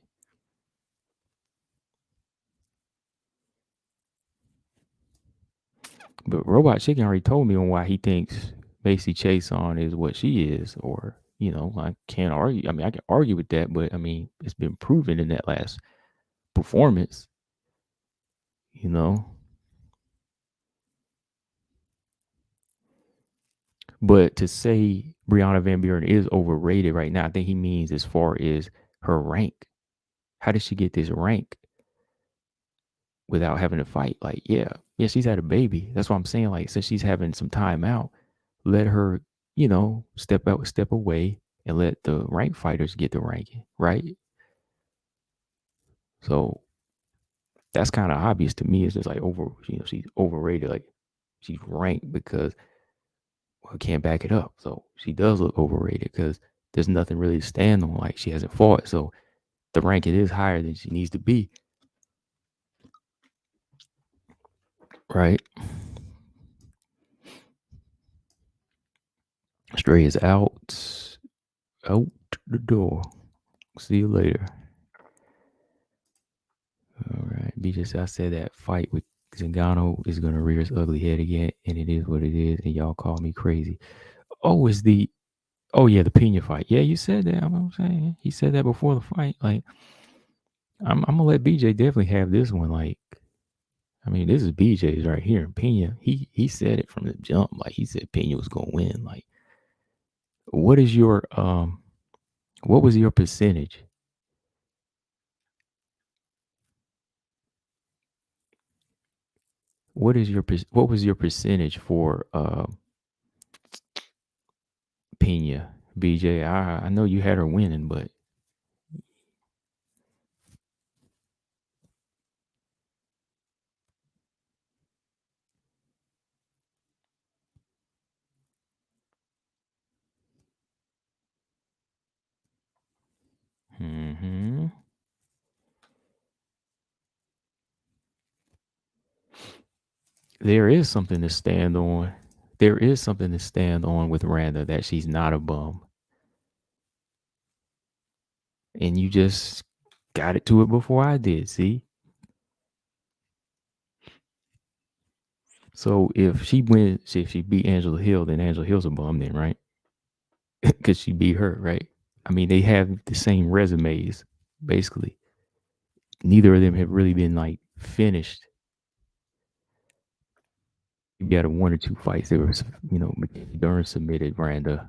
But Robot Chicken already told me on why he thinks Macy Chase on is what she is, or I can't argue. I mean, I can argue with that, but I mean, it's been proven in that last performance. You know, but to say Brianna Van Buren is overrated right now, I think he means as far as her rank. How did she get this rank without having to fight? Like, yeah, she's had a baby. That's what I'm saying. Like, since she's having some time out, let her, step away and let the rank fighters get the ranking, right? So that's kind of obvious to me. It's just like she's overrated. Like she's ranked because can't back it up. So she does look overrated because there's nothing really to stand on. Like she hasn't fought. So the ranking is higher than she needs to be. Right. Stray is out the door. See you later. All right. BJ said, I said that fight with Zingano is gonna rear its ugly head again, and it is what it is, and y'all call me crazy. Oh, is the oh yeah, the Pena fight. Yeah, you said that. I'm saying he said that before the fight. Like I'm gonna let BJ definitely have this one. Like I mean, this is BJ's right here. And Pena, he said it from the jump. Like he said Pena was gonna win. Like what is your what was your percentage? What was your percentage for Pena? BJ, I know you had her winning, but hmm there is something to stand on. There is something to stand on with Randa that she's not a bum, and you just got it to it before I did. See, so if she wins, if she beat Angela Hill, then Angela Hill's a bum, then right? Because she beat her, right? I mean, they have the same resumes, basically. Neither of them have really been like finished. You got a one or two fights. There was, Dern submitted Randa.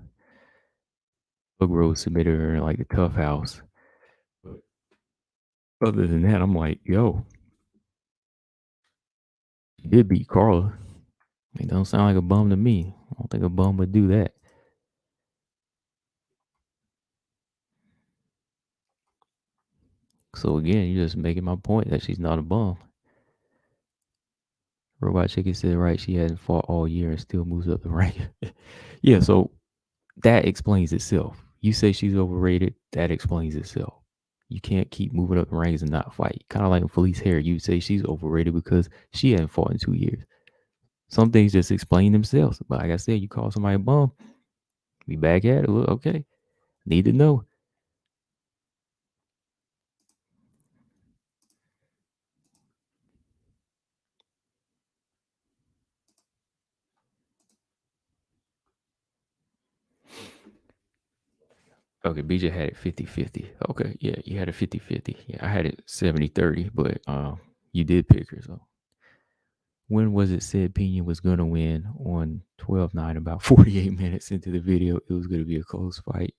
Bug Rose submitted her in like the Tough House. But other than that, I'm like, yo, she did beat Carla. It don't sound like a bum to me. I don't think a bum would do that. So again, you're just making my point that she's not a bum. Robot Chicken said, right, she hasn't fought all year and still moves up the rank. Yeah, so that explains itself. You say she's overrated, that explains itself. You can't keep moving up the ranks and not fight. Kind of like Felice Hair, you say she's overrated because she hasn't fought in 2 years. Some things just explain themselves. But like I said, you call somebody a bum, be back at it. Look, okay, need to know. Okay, BJ had it 50-50. Okay, yeah, you had it 50-50. Yeah, I had it 70-30, but you did pick her. So when was it said Pena was gonna win on 12-9? About 48 minutes into the video, it was gonna be a close fight.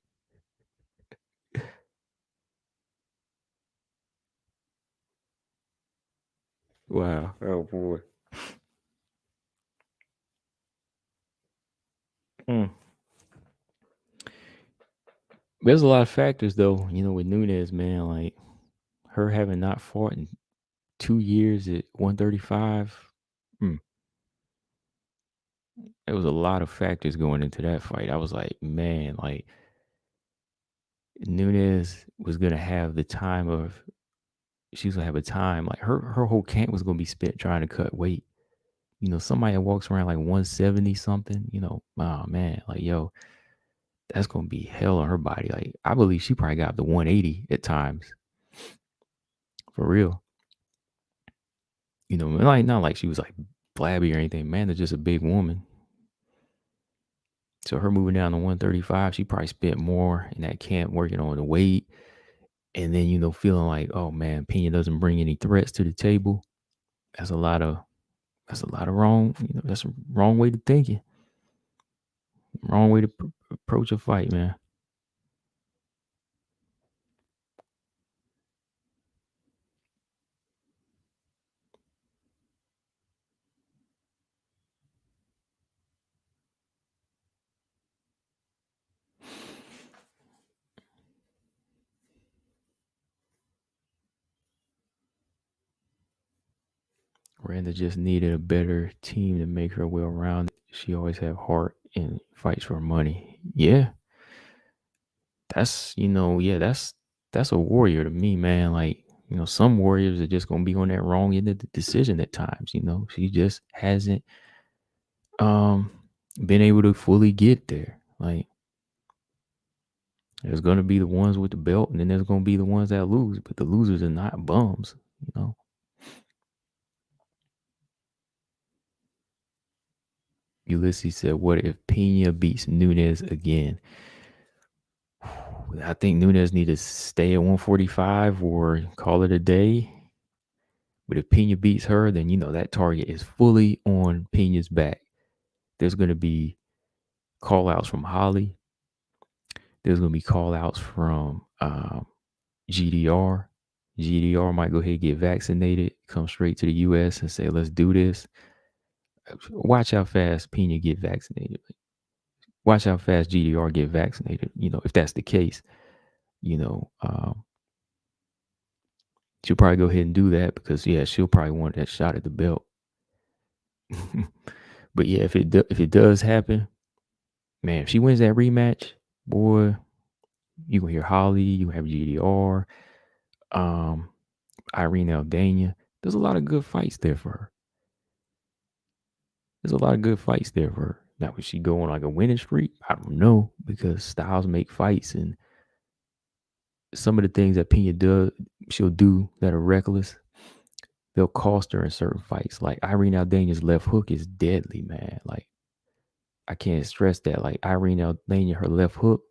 Wow. Oh boy. Mm. There's a lot of factors though, with Nunez, man, like her having not fought in 2 years at 135. Mm. There was a lot of factors going into that fight. I was like, man, like Nunez was gonna have the time of she was gonna have a time. Like her whole camp was gonna be spent trying to cut weight. Somebody that walks around like 170 something, oh man, like yo, that's gonna be hell on her body. Like I believe she probably got up to 180 at times. For real. Like not like she was like flabby or anything. Man, they're just a big woman. So her moving down to 135, she probably spent more in that camp working on the weight. And then, feeling like, oh man, Pena doesn't bring any threats to the table. That's a lot of wrong, that's a wrong way to think it. Wrong way to approach a fight, man. Randa just needed a better team to make her well rounded. She always have heart and fights for money. Yeah, yeah, that's a warrior to me, man. Like, some warriors are just gonna be on that wrong end of the decision at times. She just hasn't um been able to fully get there. Like, there's gonna be the ones with the belt, and then there's gonna be the ones that lose, but the losers are not bums. Ulysses said, "What if Pena beats Nunes again?" I think Nunes need to stay at 145 or call it a day. But if Pena beats her, then that target is fully on Pena's back. There's going to be call outs from Holly. There's going to be call outs from GDR. GDR might go ahead and get vaccinated, come straight to the US and say, let's do this. Watch how fast Pena get vaccinated. Watch how fast GDR get vaccinated. If that's the case, you know, um, she'll probably go ahead and do that because she'll probably want that shot at the belt. But yeah, if it does happen, man, if she wins that rematch, boy, you gonna hear Holly, you have GDR, Irene Aldana. There's a lot of good fights there for her. There's a lot of good fights there for her. Now, would she go on like a winning streak? I don't know, because styles make fights, and some of the things that she'll do that are reckless, they'll cost her in certain fights. Like Irene Aldana's left hook is deadly, man. Like, I can't stress that. Like Irene Aldana, her left hook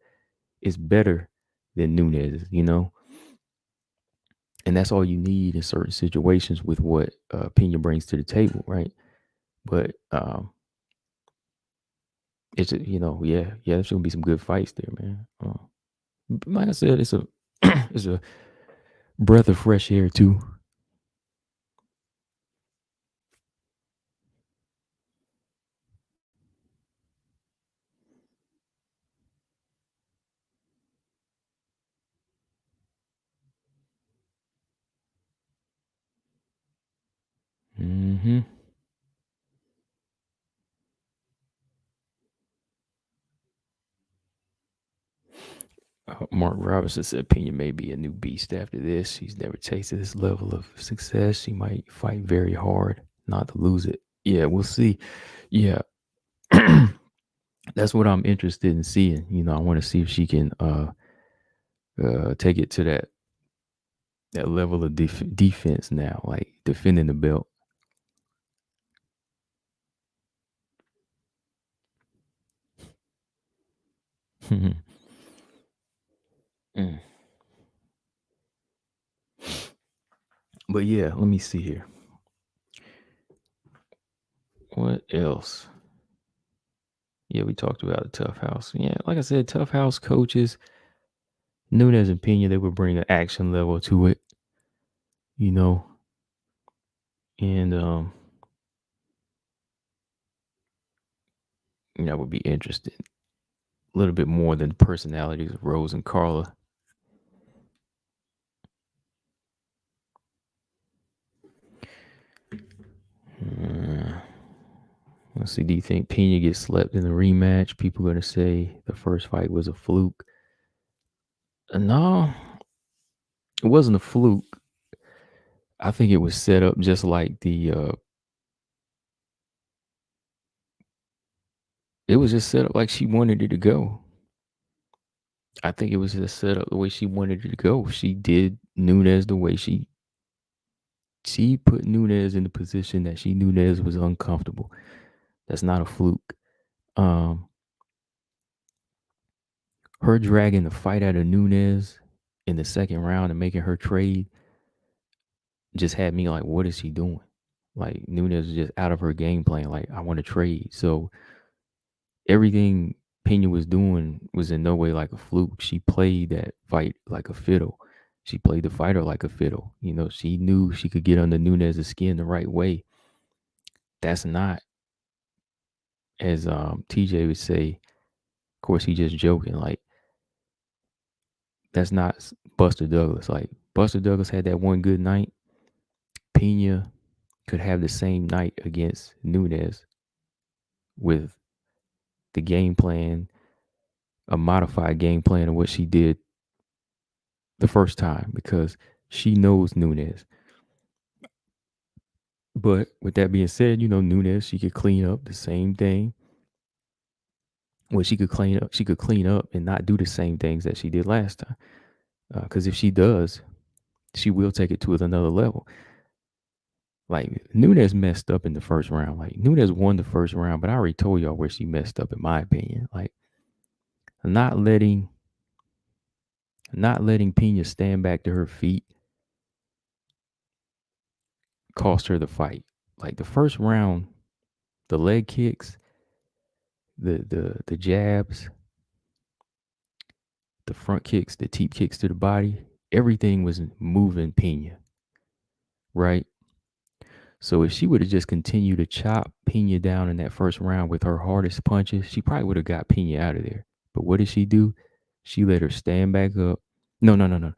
is better than Nunes, and that's all you need in certain situations with what Pena brings to the table, right? But it's there's gonna be some good fights there, man. Like I said, it's a it's a breath of fresh air too. Mm-hmm. Mark Robinson said Pena may be a new beast after this. She's never tasted this level of success. She might fight very hard not to lose it. Yeah, we'll see. Yeah. That's what I'm interested in seeing. I want to see if she can take it to that level of defense now, like defending the belt. Mm. But yeah, let me see here. What else? Yeah, we talked about the Tough House. Yeah, like I said, Tough House coaches, Nunes and Pena, they would bring an action level to it, you know, and I would be interested a little bit more than the personalities of Rose and Carla. Uh, let's see. Do you think Pena gets slept in the rematch? People are gonna say the first fight was a fluke. No, it wasn't a fluke. I think it was set up just like it was just set up like she wanted it to go. I think it was just set up the way she wanted it to go. She did Nunes the way she put Nunes in the position that she knew Nunes was uncomfortable. That's not a fluke. Um, her dragging the fight out of Nunes in the second round and making her trade just had me like, what is she doing? Like Nunes was just out of her game plan. Like, I want to trade. So everything Pena was doing was in no way like a fluke. She played that fight like a fiddle. She played the fighter like a fiddle. She knew she could get under Nunes' skin the right way. That's not, as TJ would say, of course, he just joking. Like, that's not Buster Douglas. Like, Buster Douglas had that one good night. Pena could have the same night against Nunes with the game plan, a modified game plan of what she did the first time, because she knows Nunes. But with that being said, Nunes, she could clean up the same thing. Well, she could clean up and not do the same things that she did last time. Because if she does, she will take it to another level. Like Nunes messed up in the first round. Like Nunes won the first round, but I already told y'all where she messed up in my opinion. Like not letting not letting Pena stand back to her feet cost her the fight. Like the first round, the leg kicks, the jabs, the front kicks, the teep kicks to the body, everything was moving Pena, right? So if she would have just continued to chop Pena down in that first round with her hardest punches, she probably would have got Pena out of there. But what did she do? She let her stand back up. No, no, no, no.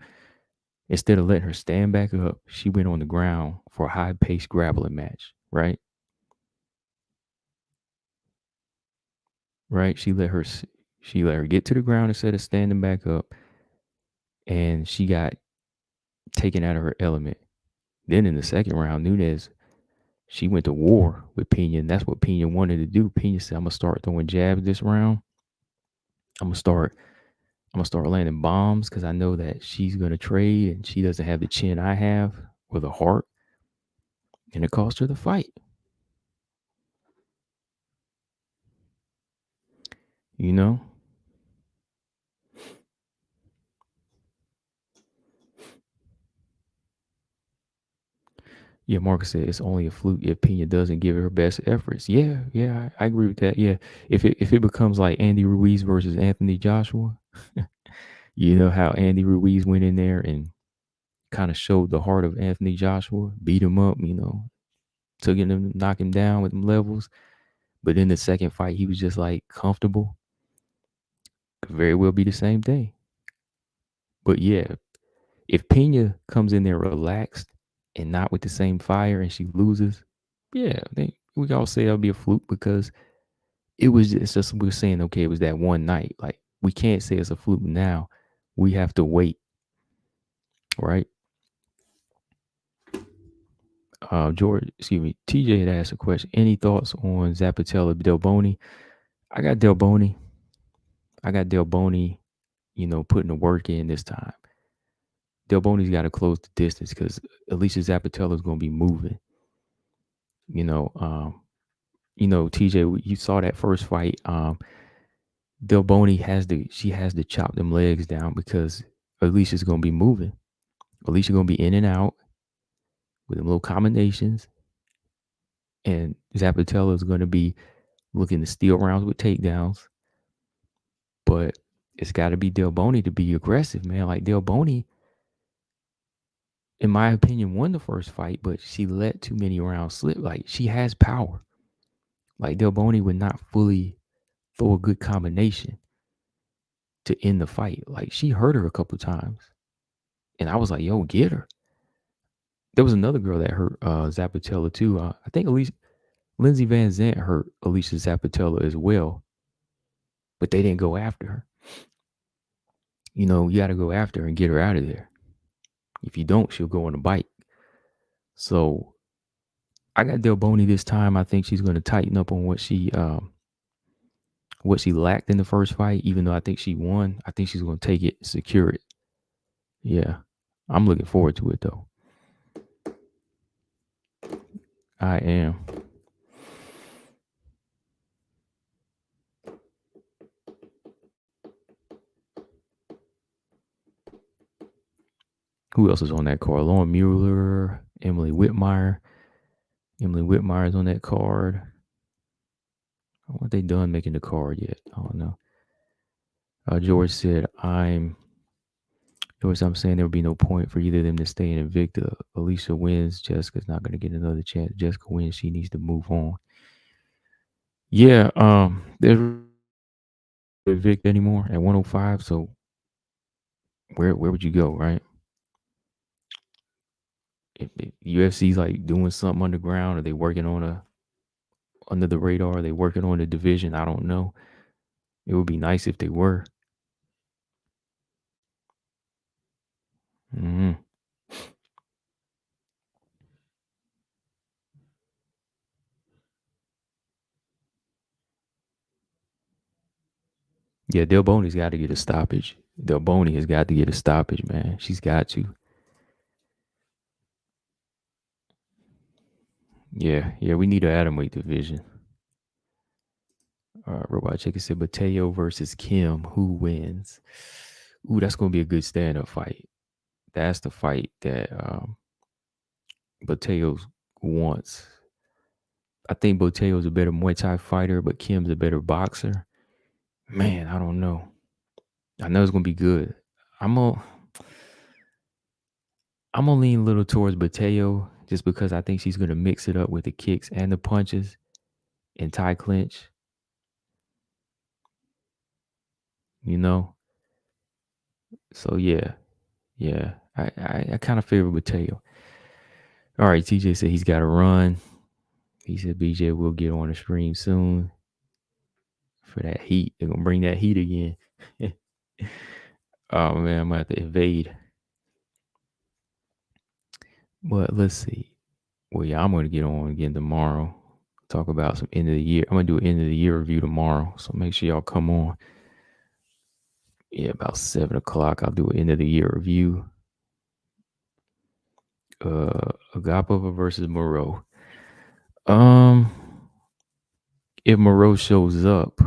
Instead of letting her stand back up, she went on the ground for a high-paced grappling match, right? Right? She let her get to the ground instead of standing back up, and she got taken out of her element. Then in the second round, Nunes, she went to war with Pena, and that's what Pena wanted to do. Pena said, "I'm gonna start throwing jabs this round. I'm gonna start. I'm gonna start landing bombs because I know that she's gonna trade, and she doesn't have the chin I have or the heart, and it cost her the fight. You know." Yeah, Marcus said it's only a fluke if Pena doesn't give her best efforts. Yeah, yeah, I agree with that. Yeah, if it becomes like Andy Ruiz versus Anthony Joshua, you know how Andy Ruiz went in there and kind of showed the heart of Anthony Joshua, beat him up, took him, knock him down with them levels. But in the second fight, he was just like comfortable. Could very well be the same thing. But yeah, if Pena comes in there relaxed and not with the same fire and she loses, yeah, we all say it'll be a fluke because it's just we're saying, okay, it was that one night. Like we can't say it's a fluke now. We have to wait, right? George, excuse me, TJ had asked a question. Any thoughts on Zapatella Delboni? I got Delboni. I got Delboni, putting the work in this time. Delboni's got to close the distance because Alicia Zapatella is going to be moving. You know, TJ, you saw that first fight. Delboni has to chop them legs down because Alicia's going to be moving. Alicia going to be in and out with them little combinations, and Zapatella is going to be looking to steal rounds with takedowns. But it's got to be Delboni to be aggressive, man. Like Delboni, in my opinion, won the first fight, but she let too many rounds slip. Like she has power. Like Delboni would not fully throw a good combination to end the fight. Like she hurt her a couple times, and I was like, "Yo, get her." There was another girl that hurt Zapatella too. I think at least Lindsey Van Zant hurt Alicia Zapatella as well, but they didn't go after her. You got to go after her and get her out of there. If you don't, she'll go on a bite. So I got Delboni this time. I think she's going to tighten up on what she lacked in the first fight. Even though I think she won, I think she's going to take it, secure it. Yeah, I'm looking forward to it though. I am. Who else is on that card? Lauren Mueller, Emily Whitmire. Emily Whitmire is on that card. I wonder if they done making the card yet. I don't know. George said, I'm saying there would be no point for either of them to stay in Invicta. Alicia wins. Jessica's not going to get another chance. Jessica wins. She needs to move on. Yeah, there's Invicta anymore at 105. So where would you go, right? If UFC's like doing something underground, are they working on under the radar? Are they working on a division? I don't know. It would be nice if they were. Mm-hmm. Yeah, Delboni's got to get a stoppage. Delboni has got to get a stoppage, man. She's got to. Yeah, we need an atomweight division. Robot Chicken said Mateo versus Kim. Who wins? Ooh, that's gonna be a good stand-up fight. That's the fight that Mateo wants. I think Boteo's a better Muay Thai fighter, but Kim's a better boxer. Man, I don't know. I know it's gonna be good. I'm gonna I'm gonna lean a little towards Bateo just because I think she's gonna mix it up with the kicks and the punches and Thai clinch. You know, so yeah. I kind of favor Bateo. All right, TJ said he's got to run. He said BJ will get on the stream soon for that heat. They're gonna bring that heat again. Oh man, I'm gonna have to invade. But let's see. Well, yeah, I'm gonna get on again tomorrow. Talk about some end of the year. I'm gonna do an end of the year review tomorrow. So make sure y'all come on. Yeah, about 7 o'clock. I'll do an end of the year review. Agapova versus Moreau. Um, if Moreau shows up,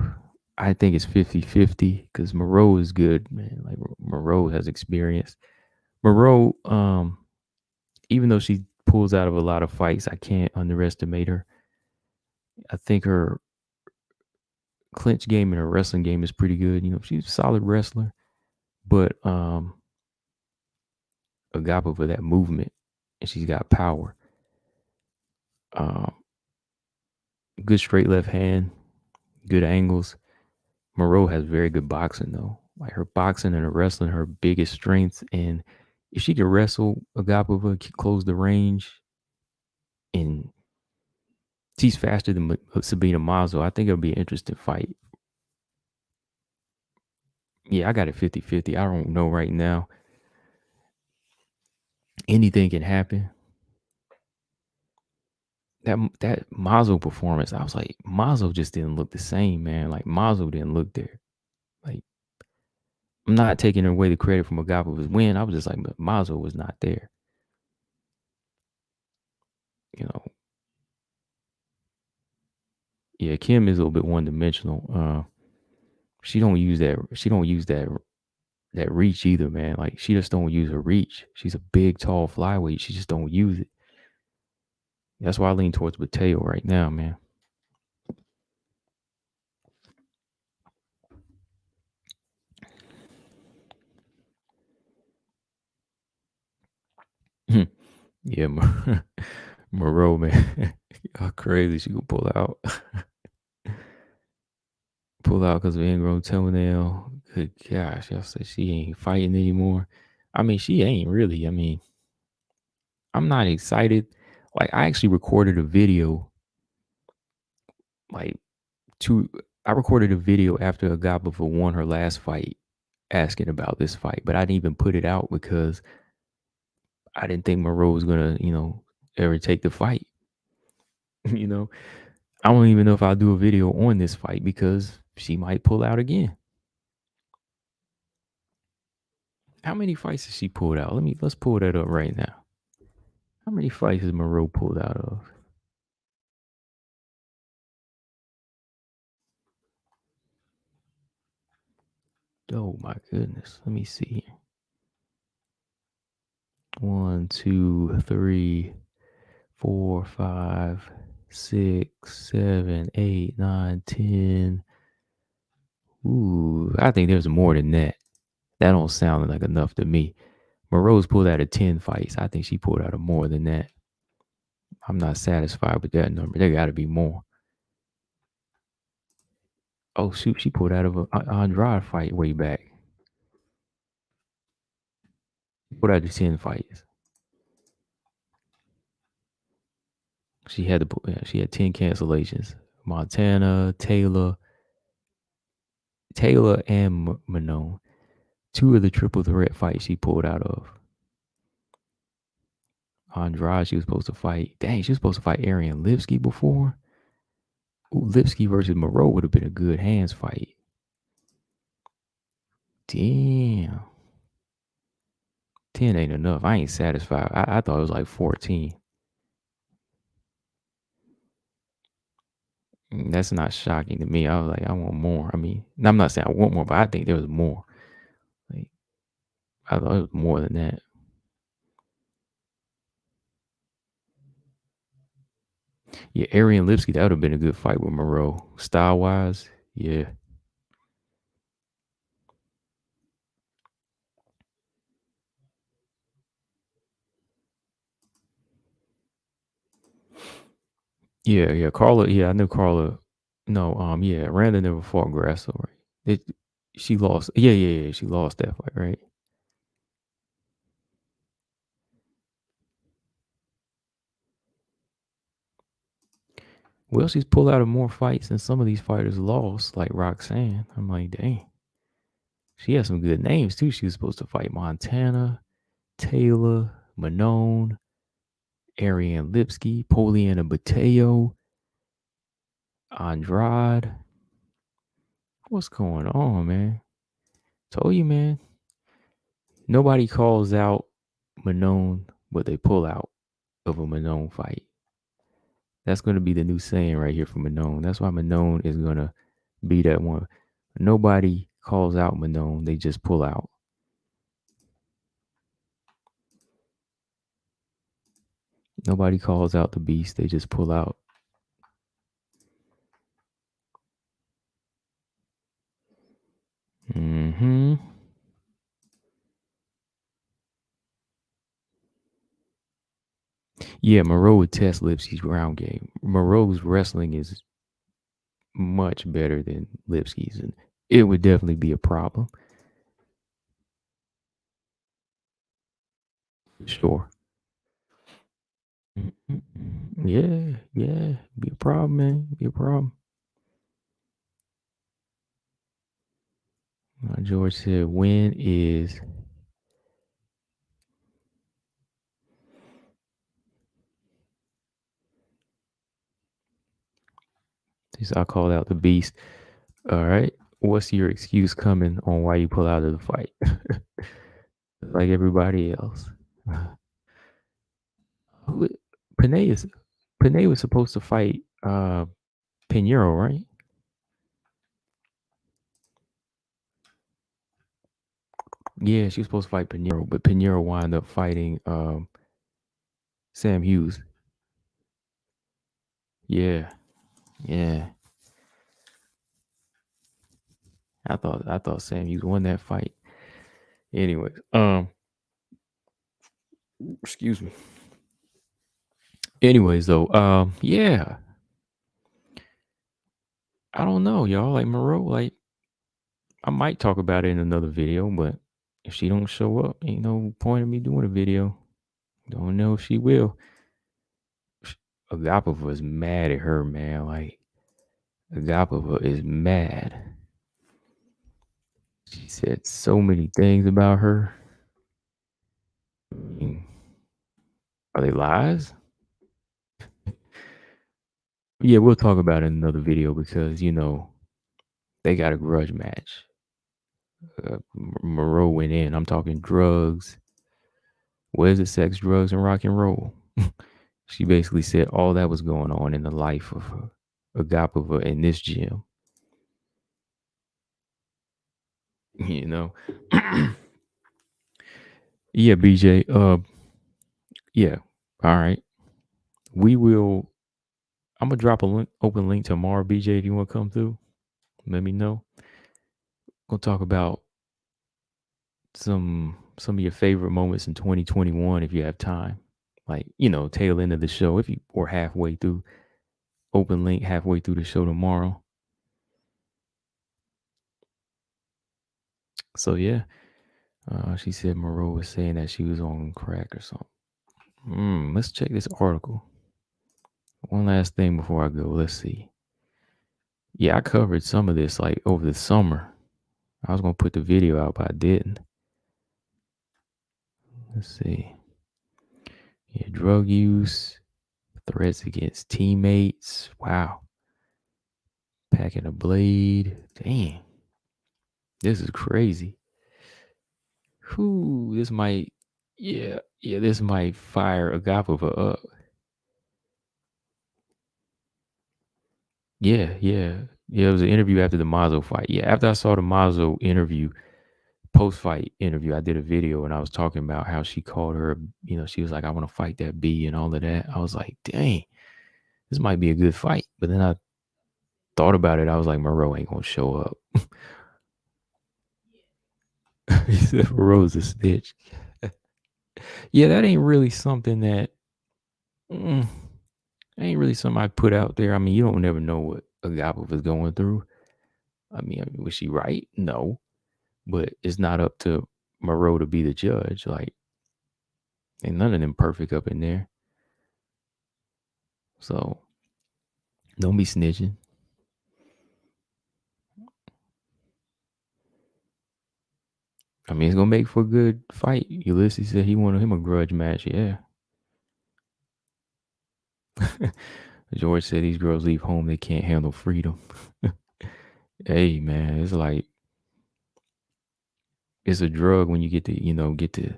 I think it's 50-50 because Moreau is good, man. Like Moreau has experience. Moreau, even though she pulls out of a lot of fights, I can't underestimate her. I think her clinch game and her wrestling game is pretty good. You know, she's a solid wrestler, but Agapova that movement and she's got power. Um, good straight left hand, good angles. Moreau has very good boxing though. Like her boxing and her wrestling, her biggest strengths. And if she can wrestle Agapova, close the range, and she's faster than Sabina Mazo, I think it'll be an interesting fight. Yeah, I got it 50-50. I don't know right now. Anything can happen. That Mazo performance, I was like, Mazo just didn't look the same, man. Like Mazo didn't look there. Like I'm not taking away the credit from Agapova's win. I was just like, but Mazo was not there. You know, yeah, Kim is a little bit one dimensional. She don't use that. She don't use that reach either, man. Like she just don't use her reach. She's a big, tall flyweight. She just don't use it. That's why I lean towards Mateo right now, man. Yeah, Moreau, man. How crazy she could pull out. Pull out because of ingrown toenail. Good gosh, y'all say she ain't fighting anymore. I mean, she ain't really. I mean, I'm not excited. Like, I actually recorded a video, like, two. I recorded a video after Agapova won her last fight, asking about this fight, but I didn't even put it out because I didn't think Moreau was gonna, ever take the fight. you know, I don't even know if I'll do a video on this fight because she might pull out again. How many fights has she pulled out? Let's pull that up right now. How many fights has Moreau pulled out of? Oh my goodness. Let me see. 1, 2, 3, 4, 5, 6, 7, 8, 9, 10. Ooh, I think there's more than that. That don't sound like enough to me. Moreau's pulled out of 10 fights. I think she pulled out of more than that. I'm not satisfied with that number. There got to be more. Oh shoot, she pulled out of an Andrade fight way back. Pulled out of 10 fights. She had 10 cancellations. Montana, Taylor, and Manon. Two of the triple threat fights she pulled out of. Andrade, she was supposed to fight. Dang, she was supposed to fight Arian Lipsky before. Ooh, Lipsky versus Moreau would have been a good hands fight. Damn. 10 ain't enough. I ain't satisfied. I thought it was like 14. That's not shocking to me. I was like, I want more. I mean, I'm not saying I want more, but I think there was more. Like, I thought it was more than that. Yeah, Arian Lipsky, that would have been a good fight with Moreau. Style wise, yeah. Yeah. Carla, yeah, I knew Carla. No, yeah, Randa never fought Grasso, right? She lost. Yeah. She lost that fight, right? Well, she's pulled out of more fights than some of these fighters lost, like Roxanne. I'm like, dang. She has some good names too. She was supposed to fight Montana, Taylor, Manon, Ariane Lipsky, Poliana Bateo, Andrade. What's going on, man? Told you, man. Nobody calls out Manon, but they pull out of a Manon fight. That's going to be the new saying right here for Manon. That's why Manon is going to be that one. Nobody calls out Manon, they just pull out. Nobody calls out the beast, they just pull out. Mm-hmm. Yeah, Moreau would test Lipsky's ground game. Moreau's wrestling is much better than Lipsky's, and it would definitely be a problem. Sure. Yeah. Be a problem, man. Be a problem. George said, when is this? I called out the beast. All right. What's your excuse coming on why you pull out of the fight? Like everybody else. Who Panay is Panay was supposed to fight Pinheiro, right? Yeah, she was supposed to fight Pinheiro, but Pinheiro wound up fighting Sam Hughes. Yeah. Yeah. I thought Sam Hughes won that fight. Anyways, excuse me. Anyways, though, yeah, I don't know, y'all. Like Moreau, like I might talk about it in another video, but if she don't show up, ain't no point in me doing a video. Don't know if she will. Agapova is mad at her, man. Like Agapova is mad. She said so many things about her. I mean, are they lies? Yeah, we'll talk about it in another video because they got a grudge match. Moreau went in. I'm talking drugs. What is it? Sex, drugs, and rock and roll. She basically said all that was going on in the life of Agapova in this gym. You know. Yeah, BJ. Yeah. All right. We will. I'm gonna drop a link, open link tomorrow, BJ. If you want to come through, let me know. We'll talk about some of your favorite moments in 2021 if you have time. Like tail end of the show if you or halfway through. Open link halfway through the show tomorrow. So yeah, she said Moreau was saying that she was on crack or something. Let's check this article. One last thing before I go. Let's see. Yeah, I covered some of this like over the summer. I was gonna put the video out, but I didn't. Let's see. Yeah, drug use, threats against teammates. Wow. Packing a blade. Damn. This is crazy. Whoo, this might this might fire Agapova up. Yeah, yeah. Yeah, it was an interview after the Mazo fight. Yeah, after I saw the Mazo interview, post-fight interview, I did a video and I was talking about how she called her, she was like, "I wanna fight that B," and all of that. I was like, "Dang, this might be a good fight." But then I thought about it, I was like, "Monroe ain't gonna show up." He said Monroe's a snitch. Yeah, that ain't really something that mm, ain't really something I put out there. I mean, you don't never know what Agapov is going through. I mean, was she right? No. But it's not up to Moreau to be the judge. Like, ain't none of them perfect up in there. So don't be snitching. I mean, it's gonna make for a good fight. Ulysses said he wanted him a grudge match. Yeah. George said these girls leave home, they can't handle freedom. Hey man, it's like it's a drug when you get to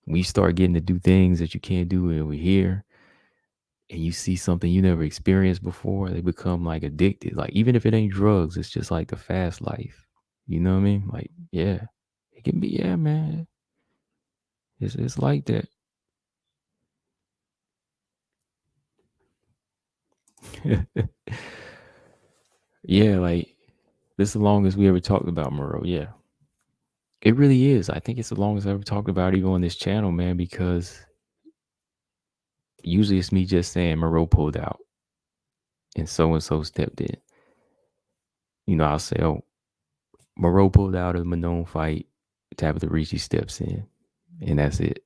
we start getting to do things that you can't do over here, and you see something you never experienced before, they become like addicted. Like even if it ain't drugs, it's just like the fast life. You know what I mean? Like, yeah. It can be, yeah, man. It's like that. Yeah, like this is the longest we ever talked about Moreau. Yeah. It really is. I think it's the longest I ever talked about even on this channel, man, because usually it's me just saying Moreau pulled out and so stepped in. I'll say, oh, Moreau pulled out of the Manon fight, Tabitha Ricci steps in, and that's it.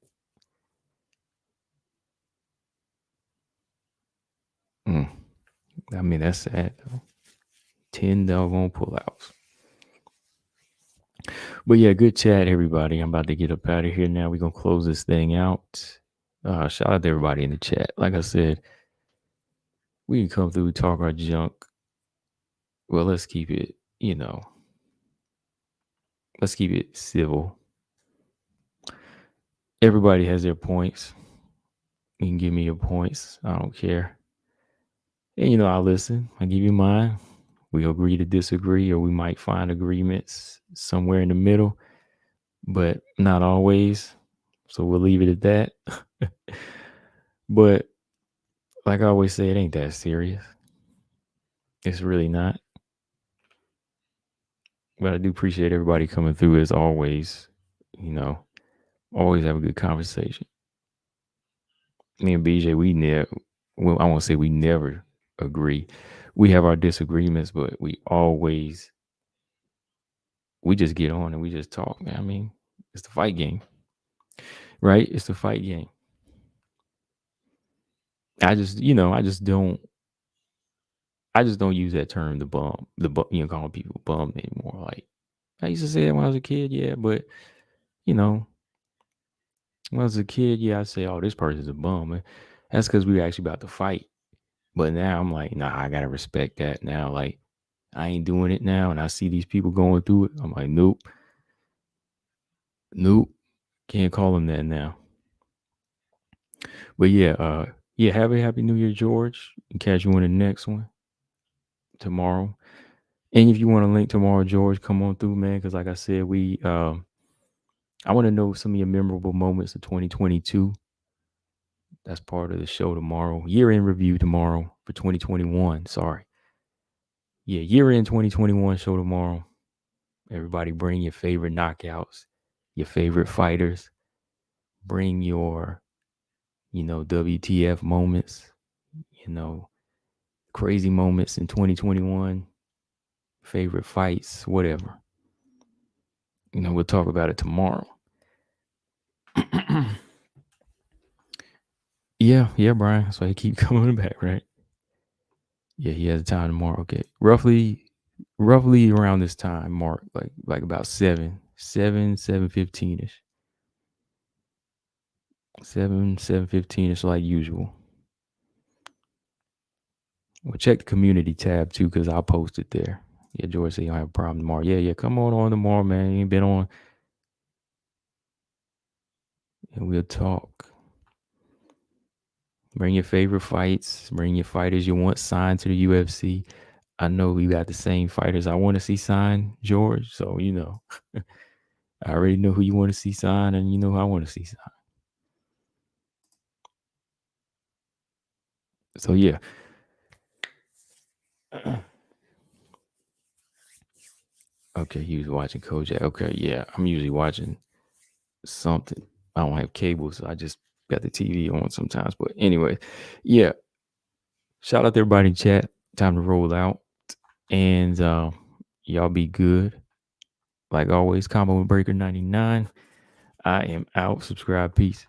Mm. I mean, that's sad though. 10 doggone pullouts. But yeah, good chat, everybody. I'm about to get up out of here now. We're gonna close this thing out. Shout out to everybody in the chat. Like I said, we can come through, talk our junk. Well, let's keep it civil. Everybody has their points. You can give me your points. I don't care. And I'll listen. I give you mine. We agree to disagree, or we might find agreements somewhere in the middle, but not always. So we'll leave it at that. But like I always say, it ain't that serious. It's really not. But I do appreciate everybody coming through as always. You know, always have a good conversation. Me and BJ, well, I won't say we never agree. We have our disagreements, but we just get on and we just talk, man. I mean, it's the fight game, right? It's the fight game. I just don't use that term, the bum, calling people bum anymore. Like I used to say that when I was a kid, yeah, but you know, when I was a kid, yeah, I'd say, oh, this person's a bum. And that's because we were actually about to fight. But now I'm like, nah, I gotta respect that now. Like, I ain't doing it now, and I see these people going through it. I'm like, nope, nope, can't call them that now. But yeah, have a happy New Year, George. And catch you on the next one tomorrow. And if you want to link tomorrow, George, come on through, man. Because like I said, I want to know some of your memorable moments of 2022. That's part of the show tomorrow. Year end review tomorrow for 2021. Sorry. Yeah, year end 2021 show tomorrow. Everybody bring your favorite knockouts, your favorite fighters. Bring your, WTF moments, crazy moments in 2021, favorite fights, whatever. We'll talk about it tomorrow. Yeah, Brian. So he keep coming back, right? Yeah, he has time tomorrow. Okay. Roughly around this time, Mark, like about 7:15 ish. 7:15 ish like usual. Well, check the community tab too, because I'll post it there. Yeah, George said you don't have a problem tomorrow. Yeah, come on tomorrow, man. You ain't been on, and we'll talk. Bring your favorite fights. Bring your fighters you want signed to the UFC. I know we got the same fighters I want to see sign, George. So, I already know who you want to see sign, and you know who I want to see sign. So, yeah. Okay, he was watching Kojak. Okay, yeah. I'm usually watching something. I don't have cable, so I just got the TV on sometimes. But anyway, yeah. Shout out to everybody in chat. Time to roll out. And y'all be good. Like always, Combo Breaker 99. I am out. Subscribe. Peace.